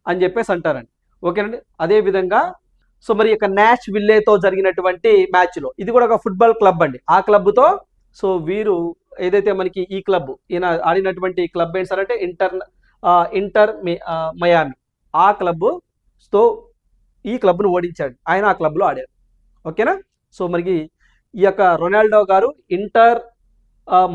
అని చెప్పేసి అంటారండి. ఓకేనండి. అదేవిధంగా సో మరి యొక్క నాష్విల్లేతో జరిగినటువంటి మ్యాచ్లో, ఇది కూడా ఒక ఫుట్బాల్ క్లబ్ అండి, ఆ క్లబ్తో సో వీరు ఏదైతే మనకి ఈ క్లబ్, ఈయన ఆడినటువంటి క్లబ్ ఏంటి సార్ అంటే ఇంటర్ మయామి. ఆ క్లబ్తో ఈ క్లబ్ను ఓడించాడు, ఆయన ఆ క్లబ్లో ఆడారు. ఓకేనా. సో మనకి ఈ యొక్క రొనాల్డో గారు ఇంటర్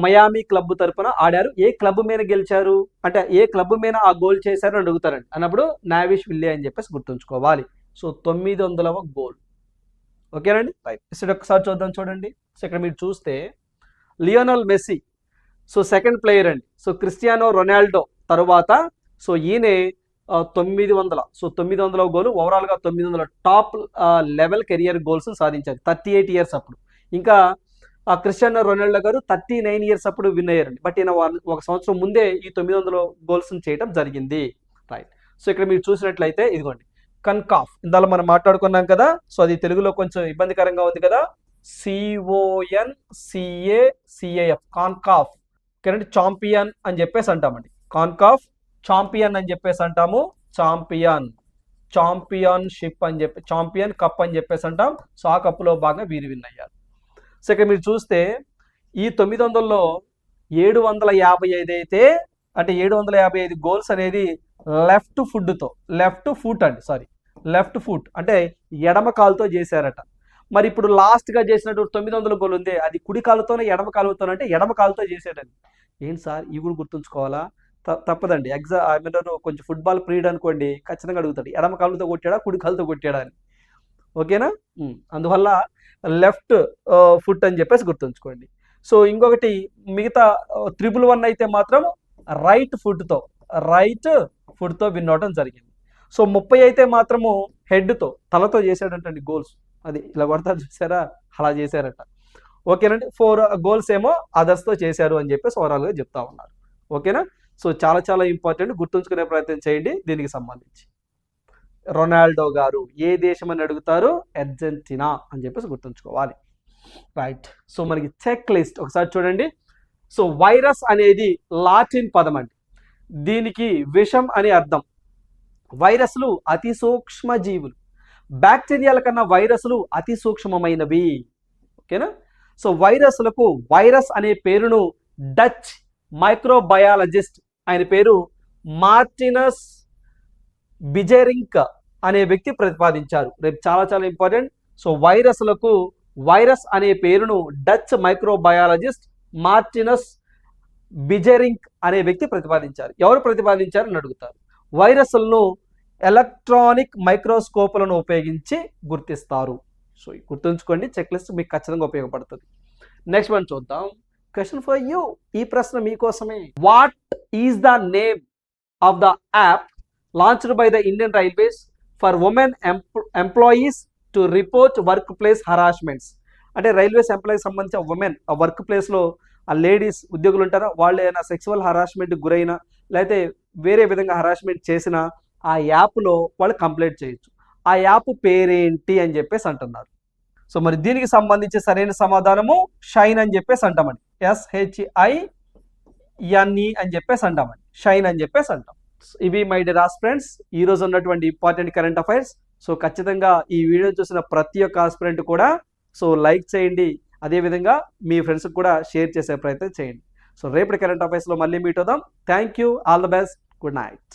మయామి క్లబ్ తరపున ఆడారు. ఏ క్లబ్ మీద గెలిచారు అంటే, ఏ క్లబ్ మీద ఆ గోల్ చేశారు అని అడుగుతారండి, అన్నప్పుడు నాష్విల్లే అని చెప్పేసి గుర్తుంచుకోవాలి. సో 900వ గోల్. ఓకేనండి. రైట్. ఇక్కడ ఒకసారి చూడండి. సో ఇక్కడ మీరు చూస్తే Lionel Messi so second player అండి. సో క్రిస్టియానో రొనాల్డో తరువాత సో ఈయనే 900, సో 900వ గోలు, ఓవరాల్గా 900 టాప్ లెవెల్ కెరియర్ గోల్స్ సాధించారు 38 ఇయర్స్ అప్పుడు. ఇంకా క్రిస్టియానో రొనాల్డో గారు 39 ఇయర్స్ అప్పుడు విన్ అయ్యారండి. బట్ ఈయన ఒక సంవత్సరం ముందే ఈ 900 గోల్స్ చేయడం జరిగింది. రైట్. సో ఇక్కడ మీరు చూసినట్లయితే ఇదిగోండి కన్కాఫ్, ఇందాక మనం మాట్లాడుకున్నాం కదా. సో అది తెలుగులో కొంచెం ఇబ్బందికరంగా ఉంది కదా. CONCACAF కాన్కాఫ్. ఓకేనండి. చాంపియన్ అని చెప్పేసి అంటామండి. కాన్కాఫ్ చాంపియన్ అని చెప్పేసి అంటాము. ఛాంపియన్షిప్ అని చెప్పి చాంపియన్ కప్ అని చెప్పేసి అంటాం. సో ఆ కప్పులో భాగంగా వీరు విన్ అయ్యారు. సో ఇక్కడ మీరు చూస్తే ఈ 900లో 755 అయితే, అంటే 755 గోల్స్ అనేది లెఫ్ట్ ఫుట్ అంటే ఎడమ కాలుతో చేశారట. మరి ఇప్పుడు లాస్ట్గా చేసినటువంటి 900 గోల్ ఉంది, అది కుడి కాలుతోనే ఎడమ కాలుతోనే, అంటే ఎడమ కాలుతో చేసాడండి. ఏంటి సార్ ఇవి కూడా గుర్తుంచుకోవాలా? తప్పదండి. ఏమంటారు, కొంచెం ఫుట్బాల్ ప్రీడ్ అనుకోండి, ఖచ్చితంగా అడుగుతాడు ఎడమ కాలుతో కొట్టాడా కుడి కాలుతో కొట్టాడా అని. ఓకేనా? అందువల్ల లెఫ్ట్ ఫుట్ అని చెప్పేసి గుర్తుంచుకోండి. సో ఇంకొకటి మిగతా 111 అయితే మాత్రం రైట్ ఫుట్తో విన్ అవడం జరిగింది. సో 30 అయితే మాత్రము హెడ్తో, తలతో చేశాడంటండి గోల్స్. అది ఇలా కొడతారు చూసారా, అలా చేశారట. ఓకేనండి. 4 గోల్స్ ఏమో అదర్స్తో చేశారు అని చెప్పేసి ఓవరాల్గా చెప్తా ఉన్నారు. ఓకేనా? సో చాలా చాలా ఇంపార్టెంట్, గుర్తుంచుకునే ప్రయత్నం చేయండి. దీనికి సంబంధించి రొనాల్డో గారు ఏ దేశం అని అడుగుతారు, అర్జెంటీనా అని చెప్పేసి గుర్తుంచుకోవాలి. రైట్. సో మనకి చెక్ లిస్ట్ ఒకసారి చూడండి. సో వైరస్ అనేది లాటిన్ పదం అండి. దీనికి విషం అని అర్థం. వైరస్లు అతి సూక్ష్మ జీవులు. బ్యాక్టీరియాల కన్నా వైరస్లు అతి సూక్ష్మమైనవి. ఓకేనా? సో వైరస్లకు వైరస్ అనే పేరును డచ్ మైక్రోబయాలజిస్ట్, ఆయన పేరు మార్టినస్ బిజెరింక్ అనే వ్యక్తి ప్రతిపాదించారు. రేపు చాలా చాలా ఇంపార్టెంట్. సో వైరస్లకు వైరస్ అనే పేరును డచ్ మైక్రోబయాలజిస్ట్ మార్టినస్ బిజెరింక్ అనే వ్యక్తి ప్రతిపాదించారు. ఎవరు ప్రతిపాదించారని అడుగుతారు. వైరస్లను ఎలక్ట్రానిక్ మైక్రోస్కోపులను ఉపయోగించి గుర్తిస్తారు. సో గుర్తుంచుకోండి, చెక్ లిస్ట్ మీకు ఖచ్చితంగా ఉపయోగపడుతుంది. నెక్స్ట్ వన్ చూద్దాం. క్వశ్చన్ ఫర్ యూ, ఈ ప్రశ్న మీకోసమే. What is the name of the app launched by the Indian Railways for women employees to report workplace harassments? అంటే రైల్వేస్ ఎంప్లాయీస్ సంబంధించిన ఉమెన్ ఆ వర్క్ ప్లేస్లో ఆ లేడీస్ ఉద్యోగులు ఉంటారా, వాళ్ళు ఏమైనా సెక్సువల్ హరాస్మెంట్ గురైనా లేకపోతే వేరే విధంగా హరాస్మెంట్ చేసిన ఆ యాప్లో వాళ్ళు కంప్లైంట్ చేయొచ్చు. ఆ యాప్ పేరేంటి అని చెప్పేసి అంటున్నారు. సో మరి దీనికి సంబంధించి సరైన సమాధానము షైన్ అని చెప్పేసి అంటామండి. SHINE అని చెప్పేసి అంటామండి. షైన్ అని చెప్పేసి అంటాం. ఇవి మై డియర్ ఆస్పిరెంట్స్ ఈ రోజు ఉన్నటువంటి ఇంపార్టెంట్ కరెంట్ అఫైర్స్. సో ఖచ్చితంగా ఈ వీడియో చూసిన ప్రతి ఒక్క ఆస్పిరెంట్ కూడా సో లైక్ చేయండి, అదేవిధంగా మీ ఫ్రెండ్స్కి కూడా షేర్ చేసే ప్రయత్నం చేయండి. సో రేపటి కరెంట్ అఫైర్స్లో మళ్ళీ మీట్ అవుదాం. Thank you, all the best, good night.